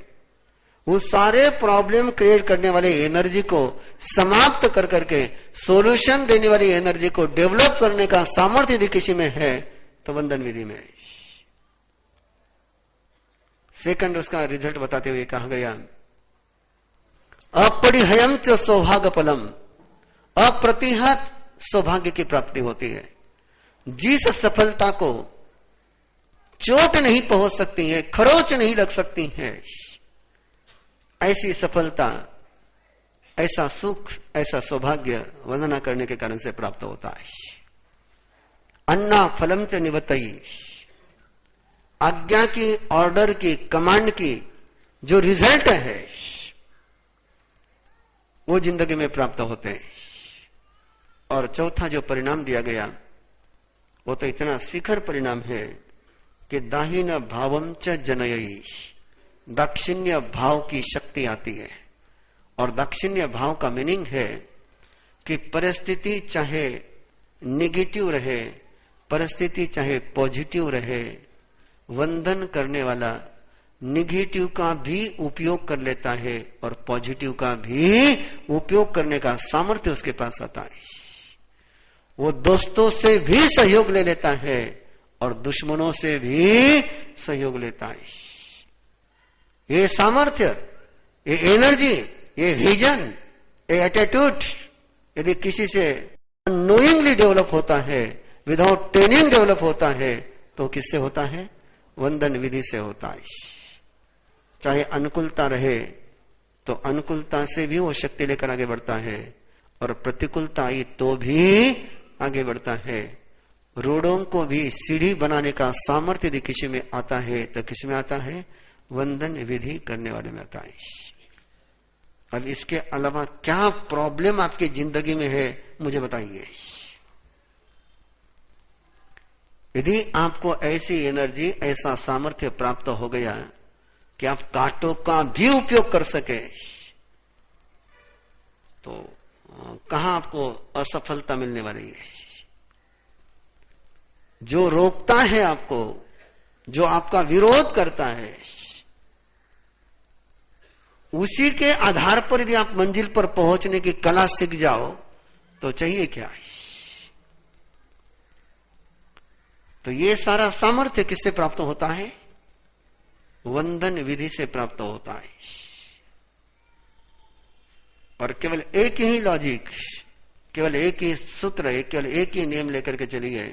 उस सारे प्रॉब्लम क्रिएट करने वाले एनर्जी को समाप्त कर करके सॉल्यूशन देने वाली एनर्जी को डेवलप करने का सामर्थ्य यदि किसी में है तो वंदन विधि में। सेकंड उसका रिजल्ट बताते हुए कहा गया अपरिहयम च सौभाग्य फलम, अप्रतिहत सौभाग्य की प्राप्ति होती है। जिस सफलता को चोट नहीं पहुंच सकती है, खरोच नहीं लग सकती है, ऐसी सफलता, ऐसा सुख, ऐसा सौभाग्य वंदना करने के कारण से प्राप्त होता है। अन्ना फलम च निवतई, आज्ञा की, ऑर्डर की, कमांड की जो रिजल्ट है वो जिंदगी में प्राप्त होते हैं। और चौथा जो परिणाम दिया गया वो तो इतना शिखर परिणाम है कि दाहिना भावम च जनयी, दाक्षिण्य भाव की शक्ति आती है। और दाक्षिण्य भाव का मीनिंग है कि परिस्थिति चाहे नेगेटिव रहे, परिस्थिति चाहे पॉजिटिव रहे, वंदन करने वाला नेगेटिव का भी उपयोग कर लेता है और पॉजिटिव का भी उपयोग करने का सामर्थ्य उसके पास आता है। वो दोस्तों से भी सहयोग ले लेता है और दुश्मनों से भी सहयोग लेता है। ये सामर्थ्य, ये एनर्जी, ये विजन, ये एटीट्यूड यदि किसी से अननोइंगली डेवलप होता है, विदाउट ट्रेनिंग डेवलप होता है, तो किससे होता है? वंदन विधि से होता है। चाहे अनुकूलता रहे तो अनुकूलता से भी वो शक्ति लेकर आगे बढ़ता है, और प्रतिकूलता आई तो भी आगे बढ़ता है। रोडों को भी सीढ़ी बनाने का सामर्थ्य यदि किसी में आता है तो किसी में आता है? वंदन विधि करने वाले में आता है। अब इसके अलावा क्या प्रॉब्लम आपकी जिंदगी में है मुझे बताइए। यदि आपको ऐसी एनर्जी, ऐसा सामर्थ्य प्राप्त हो गया कि आप कांटों का भी उपयोग कर सके, तो कहां आपको असफलता मिलने वाली है? जो रोकता है आपको, जो आपका विरोध करता है, उसी के आधार पर यदि आप मंजिल पर पहुंचने की कला सीख जाओ तो चाहिए क्या है? तो ये सारा सामर्थ्य किससे प्राप्त होता है? वंदन विधि से प्राप्त होता है। और केवल एक ही लॉजिक, केवल एक ही सूत्र, केवल एक ही नियम लेकर के चलिए।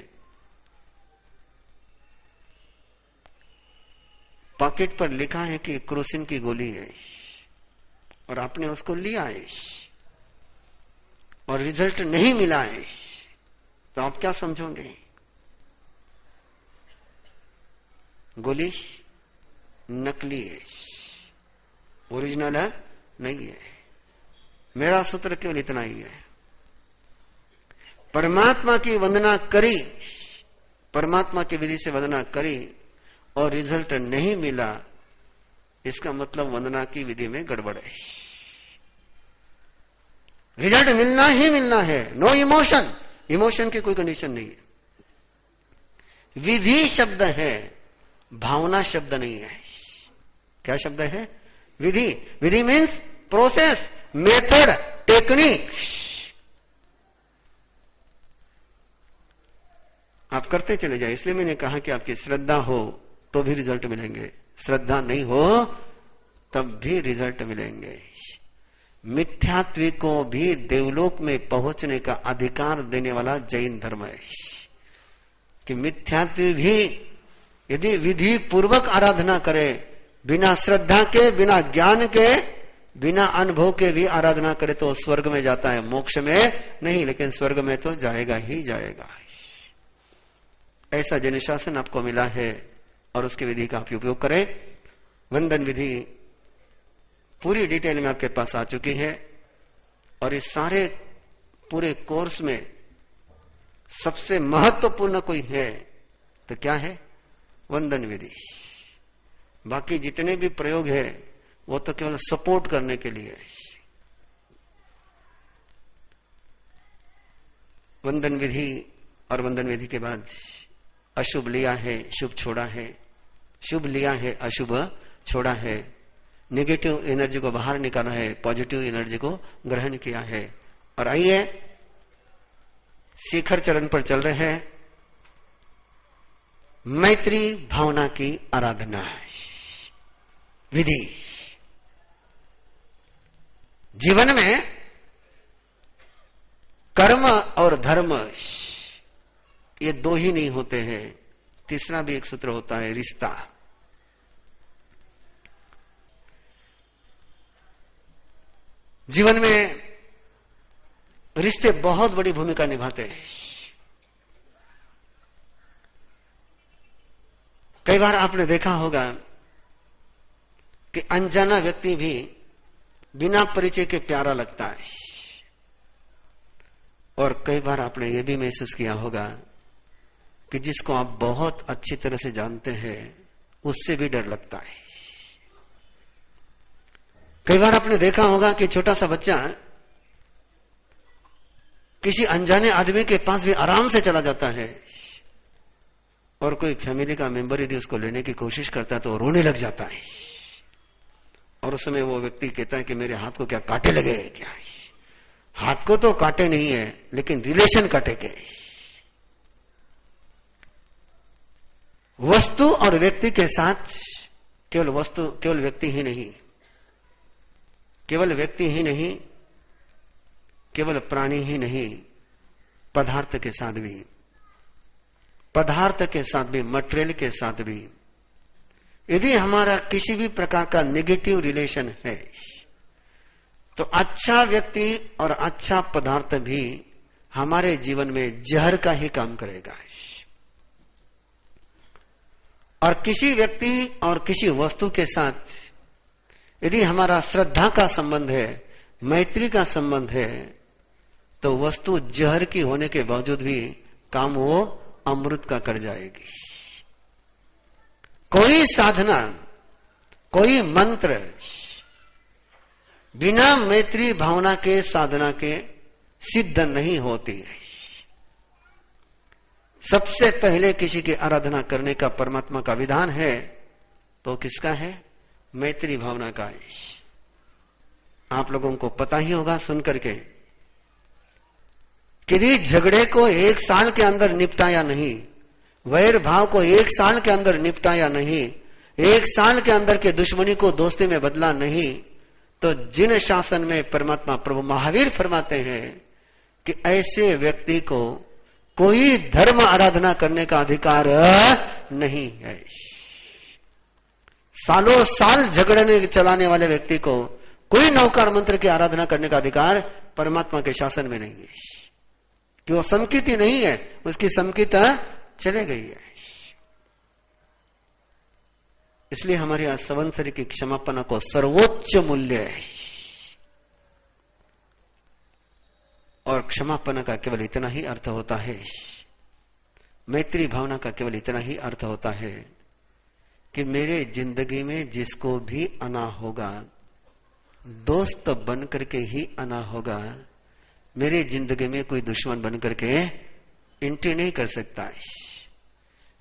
पॉकेट पर लिखा है कि क्रोसिन की गोली है और आपने उसको लिया है और रिजल्ट नहीं मिला है, तो आप क्या समझोगे? गोली नकली है, ओरिजिनल है नहीं है। मेरा सूत्र केवल इतना ही है, परमात्मा की वंदना करी, परमात्मा की विधि से वंदना करी और रिजल्ट नहीं मिला, इसका मतलब वंदना की विधि में गड़बड़ है। रिजल्ट मिलना ही मिलना है, नो इमोशन, इमोशन की कोई कंडीशन नहीं है। विधि शब्द है, भावना शब्द नहीं है। क्या शब्द है? विधि। विधि मीन्स प्रोसेस, मेथड, टेक्निक। आप करते चले जाए। इसलिए मैंने कहा कि आपकी श्रद्धा हो तो भी रिजल्ट मिलेंगे, श्रद्धा नहीं हो तब भी रिजल्ट मिलेंगे। मिथ्यात्व को भी देवलोक में पहुंचने का अधिकार देने वाला जैन धर्म है कि मिथ्यात्व भी यदि विधि पूर्वक आराधना करे, बिना श्रद्धा के, बिना ज्ञान के, बिना अनुभव के भी आराधना करे तो स्वर्ग में जाता है, मोक्ष में नहीं, लेकिन स्वर्ग में तो जाएगा ही जाएगा। ऐसा जन शासन आपको मिला है और उसकी विधि का आप उपयोग करें। वंदन विधि पूरी डिटेल में आपके पास आ चुकी है और इस सारे पूरे कोर्स में सबसे महत्वपूर्ण कोई है तो क्या है? वंदन विधि। बाकी जितने भी प्रयोग है वो तो केवल सपोर्ट करने के लिए है। वंदन विधि और वंदन विधि के बाद अशुभ लिया है, शुभ छोड़ा है, शुभ लिया है, अशुभ छोड़ा है, नेगेटिव एनर्जी को बाहर निकाला है, पॉजिटिव एनर्जी को ग्रहण किया है। और आइए शिखर चरण पर चल रहे हैं, मैत्री भावना की आराधना विधि। जीवन में कर्म और धर्म ये दो ही नहीं होते हैं, तीसरा भी एक सूत्र होता है, रिश्ता। जीवन में रिश्ते बहुत बड़ी भूमिका निभाते हैं। कई बार आपने देखा होगा कि अनजाना व्यक्ति भी बिना परिचय के प्यारा लगता है, और कई बार आपने यह भी महसूस किया होगा कि जिसको आप बहुत अच्छी तरह से जानते हैं उससे भी डर लगता है। कई बार आपने देखा होगा कि छोटा सा बच्चा किसी अनजाने आदमी के पास भी आराम से चला जाता है, और कोई फैमिली का मेंबर यदि उसको लेने की कोशिश करता है तो रोने लग जाता है, और उस समय वो व्यक्ति कहता है कि मेरे हाथ को क्या कांटे लगे क्या? हाथ को तो कांटे नहीं है, लेकिन रिलेशन काटे के। वस्तु और व्यक्ति के साथ केवल वस्तु, केवल व्यक्ति ही नहीं, केवल व्यक्ति ही नहीं, केवल प्राणी ही नहीं, पदार्थ के साथ भी, पदार्थ के साथ भी, मटेरियल के साथ भी यदि हमारा किसी भी प्रकार का नेगेटिव रिलेशन है तो अच्छा व्यक्ति और अच्छा पदार्थ भी हमारे जीवन में जहर का ही काम करेगा। और किसी व्यक्ति और किसी वस्तु के साथ यदि हमारा श्रद्धा का संबंध है, मैत्री का संबंध है, तो वस्तु जहर की होने के बावजूद भी काम वो अमृत का कर जाएगी। कोई साधना, कोई मंत्र बिना मैत्री भावना के साधना के सिद्ध नहीं होती है। सबसे पहले किसी की आराधना करने का परमात्मा का विधान है तो किसका है? मैत्री भावना का है। आप लोगों को पता ही होगा सुन करके कि झगड़े को 1 साल के अंदर निपटाया नहीं, वैर भाव को 1 साल के अंदर निपटाया नहीं, 1 साल के अंदर के दुश्मनी को दोस्ती में बदला नहीं, तो जिन शासन में परमात्मा प्रभु महावीर फरमाते हैं कि ऐसे व्यक्ति को कोई धर्म आराधना करने का अधिकार नहीं है। सालों साल झगड़ने चलाने वाले व्यक्ति को कोई नवकार मंत्र की आराधना करने का अधिकार परमात्मा के शासन में नहीं है, कि वो समकित ही नहीं है, उसकी समकित चले गई है। इसलिए हमारे यहां संवत्सरी की क्षमापना को सर्वोच्च मूल्य है, और क्षमापना का केवल इतना ही अर्थ होता है, मैत्री भावना का केवल इतना ही अर्थ होता है कि मेरे जिंदगी में जिसको भी आना होगा दोस्त बन करके ही आना होगा, मेरे जिंदगी में कोई दुश्मन बन करके एंट्री नहीं कर सकता है।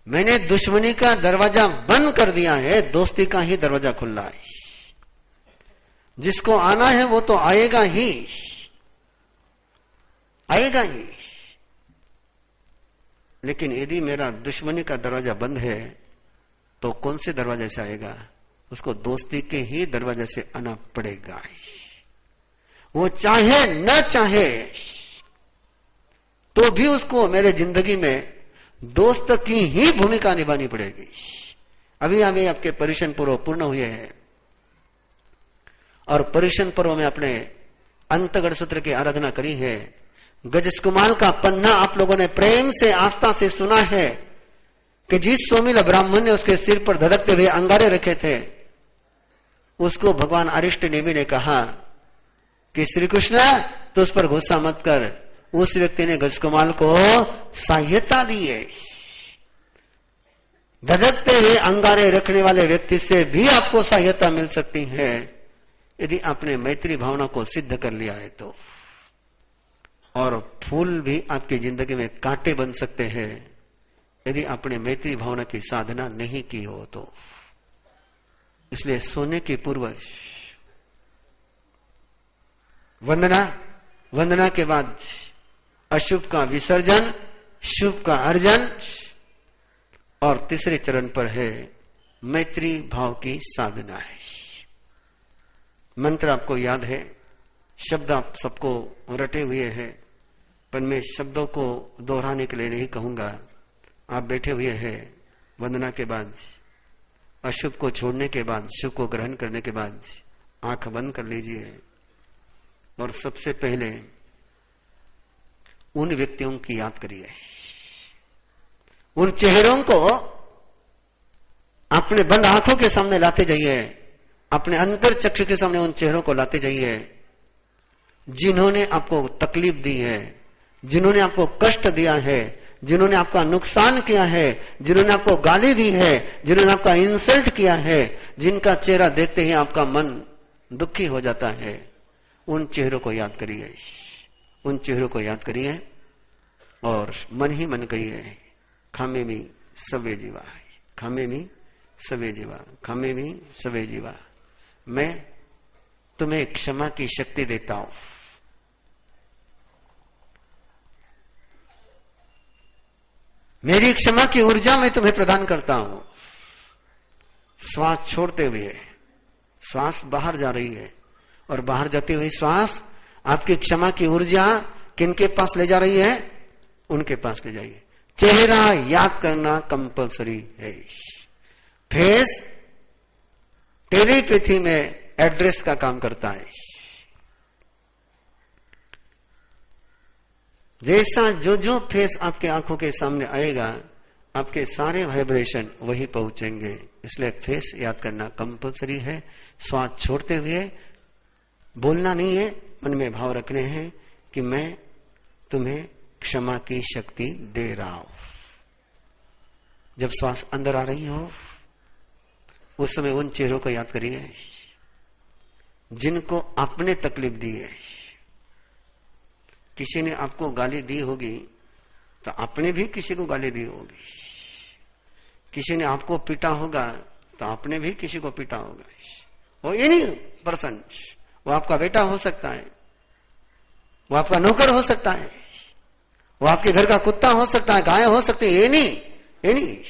मैंने दुश्मनी का दरवाजा बंद कर दिया है, दोस्ती का ही दरवाजा खुला है। जिसको आना है वो तो आएगा ही, आएगा ही। लेकिन यदि मेरा दुश्मनी का दरवाजा बंद है तो कौन से दरवाजे से आएगा? उसको दोस्ती के ही दरवाजे से आना पड़ेगा। वो चाहे न चाहे तो भी उसको मेरे जिंदगी में दोस्त की ही भूमिका निभानी पड़ेगी। अभी हमें आपके पर्युषण पर्व पूर्ण हुए हैं और पर्युषण पर्व में अपने अंतगढ़ सूत्र की आराधना करी है। गजकुमाल का पन्ना आप लोगों ने प्रेम से आस्था से सुना है कि जिस सोमिल ब्राह्मण ने उसके सिर पर धधकते हुए अंगारे रखे थे, उसको भगवान अरिष्ट नेमि ने कहा कि श्री कृष्ण तो उस पर गुस्सा मत कर। उस व्यक्ति ने गजकुमाल को सहायता दी है। धधकते हुए अंगारे रखने वाले व्यक्ति से भी आपको सहायता मिल सकती है यदि आपने मैत्री भावना को सिद्ध कर लिया है तो। और फूल भी आपकी जिंदगी में कांटे बन सकते हैं यदि आपने मैत्री भावना की साधना नहीं की हो तो। इसलिए सोने के पूर्व वंदना के बाद अशुभ का विसर्जन, शुभ का अर्जन, और तीसरे चरण पर है मैत्री भाव की साधना है। मंत्र आपको याद है, शब्द आप सबको रटे हुए हैं, पर मैं शब्दों को दोहराने के लिए नहीं कहूंगा। आप बैठे हुए हैं, वंदना के बाद, अशुभ को छोड़ने के बाद, शुभ को ग्रहण करने के बाद आंख बंद कर लीजिए और सबसे पहले उन व्यक्तियों की याद करिए। उन चेहरों को अपने बंद आंखों के सामने लाते जाइए, अपने अंतर चक्षु के सामने उन चेहरों को लाते जाइए जिन्होंने आपको तकलीफ दी है, जिन्होंने आपको कष्ट दिया है, जिन्होंने आपका नुकसान किया है, जिन्होंने आपको गाली दी है, जिन्होंने आपका इंसल्ट किया है, जिनका चेहरा देखते ही आपका मन दुखी हो जाता है। उन चेहरों को याद करिए, उन चेहरों को याद करिए और मन ही मन कहिए, खामे में सवे जीवा, खामे में सवे जीवा, खामे में सवे जीवा। मैं तुम्हें क्षमा की शक्ति देता हूं। मेरी क्षमा की ऊर्जा मैं तुम्हें प्रदान करता हूं। श्वास छोड़ते हुए श्वास बाहर जा रही है और बाहर जाते हुए श्वास आपकी क्षमा की ऊर्जा किनके पास ले जा रही है? उनके पास ले जाइए। चेहरा याद करना कंपलसरी है। फेस टेलीपैथी में एड्रेस का काम करता है। जैसा जो फेस आपके आंखों के सामने आएगा, आपके सारे वाइब्रेशन वही पहुंचेंगे। इसलिए फेस याद करना कंपलसरी है। श्वास छोड़ते हुए बोलना नहीं है, मन में भाव रखने हैं कि मैं तुम्हें क्षमा की शक्ति दे रहा हूं। जब श्वास अंदर आ रही हो उस समय उन चेहरों को याद करिए जिनको आपने तकलीफ दी है। किसी ने आपको गाली दी होगी तो आपने भी किसी को गाली दी होगी। किसी ने आपको पीटा होगा तो आपने भी किसी को पीटा होगा। वो एनी पर्सन, वो आपका बेटा हो सकता है, वो आपका नौकर हो सकता है, वो आपके घर का कुत्ता हो सकता है, गाय हो सकती है, एनी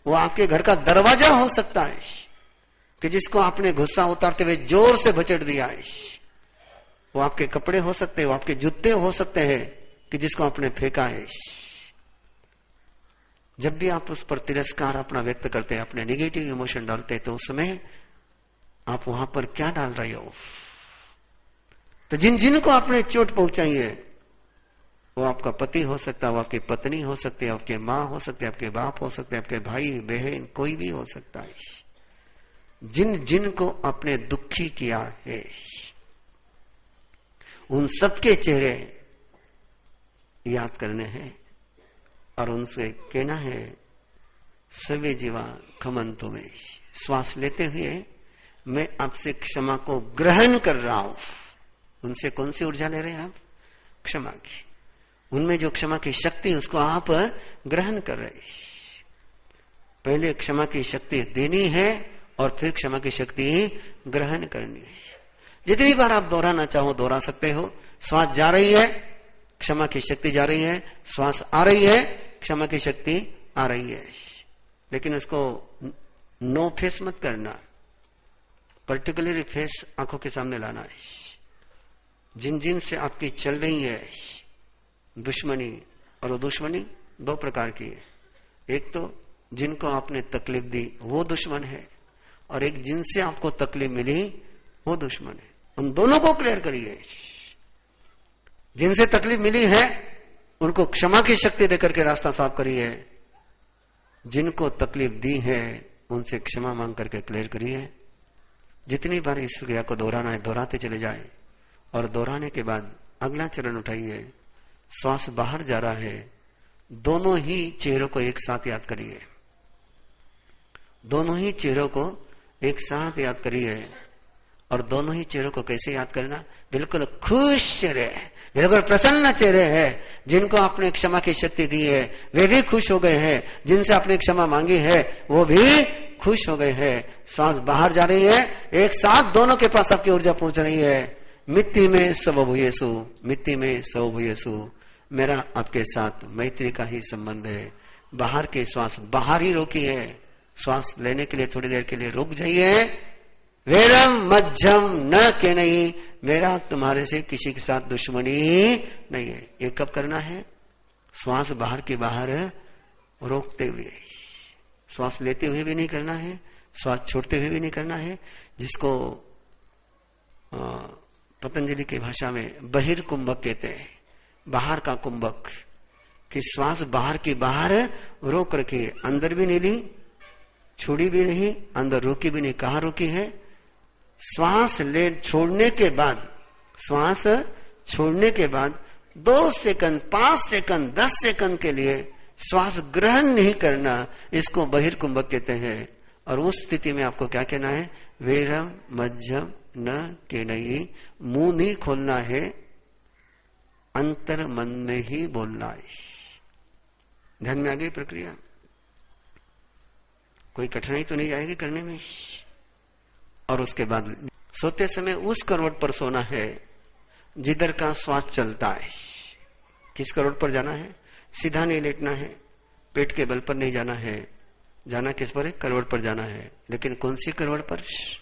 वो आपके घर का दरवाजा हो सकता है कि जिसको आपने गुस्सा उतारते हुए जोर से बचट दिया है। वो आपके कपड़े हो सकते हैं, वो आपके जूते हो सकते हैं कि जिसको आपने फेंका है। जब भी आप उस पर तिरस्कार अपना व्यक्त करते हैं, अपने नेगेटिव इमोशन डालते हैं, तो उस समय आप वहां पर क्या डाल रहे हो? तो जिनको आपने चोट पहुंचाई है, वो आपका पति हो सकता है, वो आपकी पत्नी हो सकती है, आपके माँ हो सकते हैं, आपके बाप हो सकते हैं, आपके भाई बहन, कोई भी हो सकता है। जिनको आपने दुखी किया है उन सबके चेहरे याद करने हैं और उनसे कहना है सवे जीवा खमंतो में। श्वास लेते हुए मैं आपसे क्षमा को ग्रहण कर रहा हूं। उनसे कौन सी ऊर्जा ले रहे हैं आप? क्षमा की। उनमें जो क्षमा की शक्ति उसको आप ग्रहण कर रहे हैं। पहले क्षमा की शक्ति देनी है और फिर क्षमा की शक्ति ग्रहण करनी है। जितनी बार आप दोहराना चाहो दोहरा सकते हो। श्वास जा रही है, क्षमा की शक्ति जा रही है, श्वास आ रही है, क्षमा की शक्ति आ रही है। लेकिन उसको नो फेस मत करना, पर्टिकुलरली फेस आंखों के सामने लाना है। जिन जिन से आपकी चल रही है दुश्मनी, और वो दुश्मनी दो प्रकार की है। एक तो जिनको आपने तकलीफ दी वो दुश्मन है, और एक जिनसे आपको तकलीफ मिली वो दुश्मन है। उन दोनों को क्लियर करिए। जिनसे तकलीफ मिली है उनको क्षमा की शक्ति देकर के रास्ता साफ करिए, जिनको तकलीफ दी है उनसे क्षमा मांग करके क्लियर करिए। जितनी बार इस क्रिया को दोहराना है दोहराते चले जाए, और दोहराने के बाद अगला चरण उठाइए। श्वास बाहर जा रहा है, दोनों ही चेहरों को एक साथ याद करिए, दोनों ही चेहरों को एक साथ याद करिए। और दोनों ही चेहरों को कैसे याद करना? बिल्कुल खुश चेहरे, बिल्कुल प्रसन्न चेहरे हैं। जिनको आपने क्षमा की शक्ति दी है वे भी खुश हो गए हैं, जिनसे आपने क्षमा मांगी है वो भी खुश हो गए हैं। सांस बाहर जा रही है, एक साथ दोनों के पास आपकी ऊर्जा पहुंच रही है। मिट्टी में सर्वभूयेषु, मिट्टी में सर्वभूयेषु। मेरा आपके साथ मैत्री का ही संबंध है। बाहर के श्वास बाहर ही रोकी है, श्वास लेने के लिए थोड़ी देर के लिए रुक जाइए। वेरम मध्यम न के नहीं, मेरा तुम्हारे से किसी के साथ दुश्मनी नहीं है। ये कब करना है? श्वास बाहर के बाहर रोकते हुए, श्वास लेते हुए भी नहीं करना है, श्वास छोड़ते हुए भी नहीं करना है। जिसको पतंजलि की भाषा में बहिर्कुंभक कहते हैं, बाहर का कुंभक, कि श्वास बाहर की बाहर रोक रखी, अंदर भी नहीं ली, छोड़ी भी नहीं, अंदर रोकी भी नहीं। कहां रोकी है? श्वास ले छोड़ने के बाद, श्वास छोड़ने के बाद 2 सेकंड, 5 सेकंड, 10 सेकंड के लिए श्वास ग्रहण नहीं करना, इसको बहिर्कुंभक कहते हैं। और उस स्थिति में आपको क्या कहना है? वेरम मध्यम न के नहीं, मुंह नहीं खोलना है, अंतर मन में ही बोलना है। ध्यान में आ गई प्रक्रिया? कोई कठिनाई तो नहीं आएगी करने में? और उसके बाद सोते समय उस करवट पर सोना है जिधर का श्वास चलता है। किस करवट पर जाना है? सीधा नहीं लेटना है, पेट के बल पर नहीं जाना है, जाना किस पर है? करवट पर जाना है। लेकिन कौन सी करवट पर?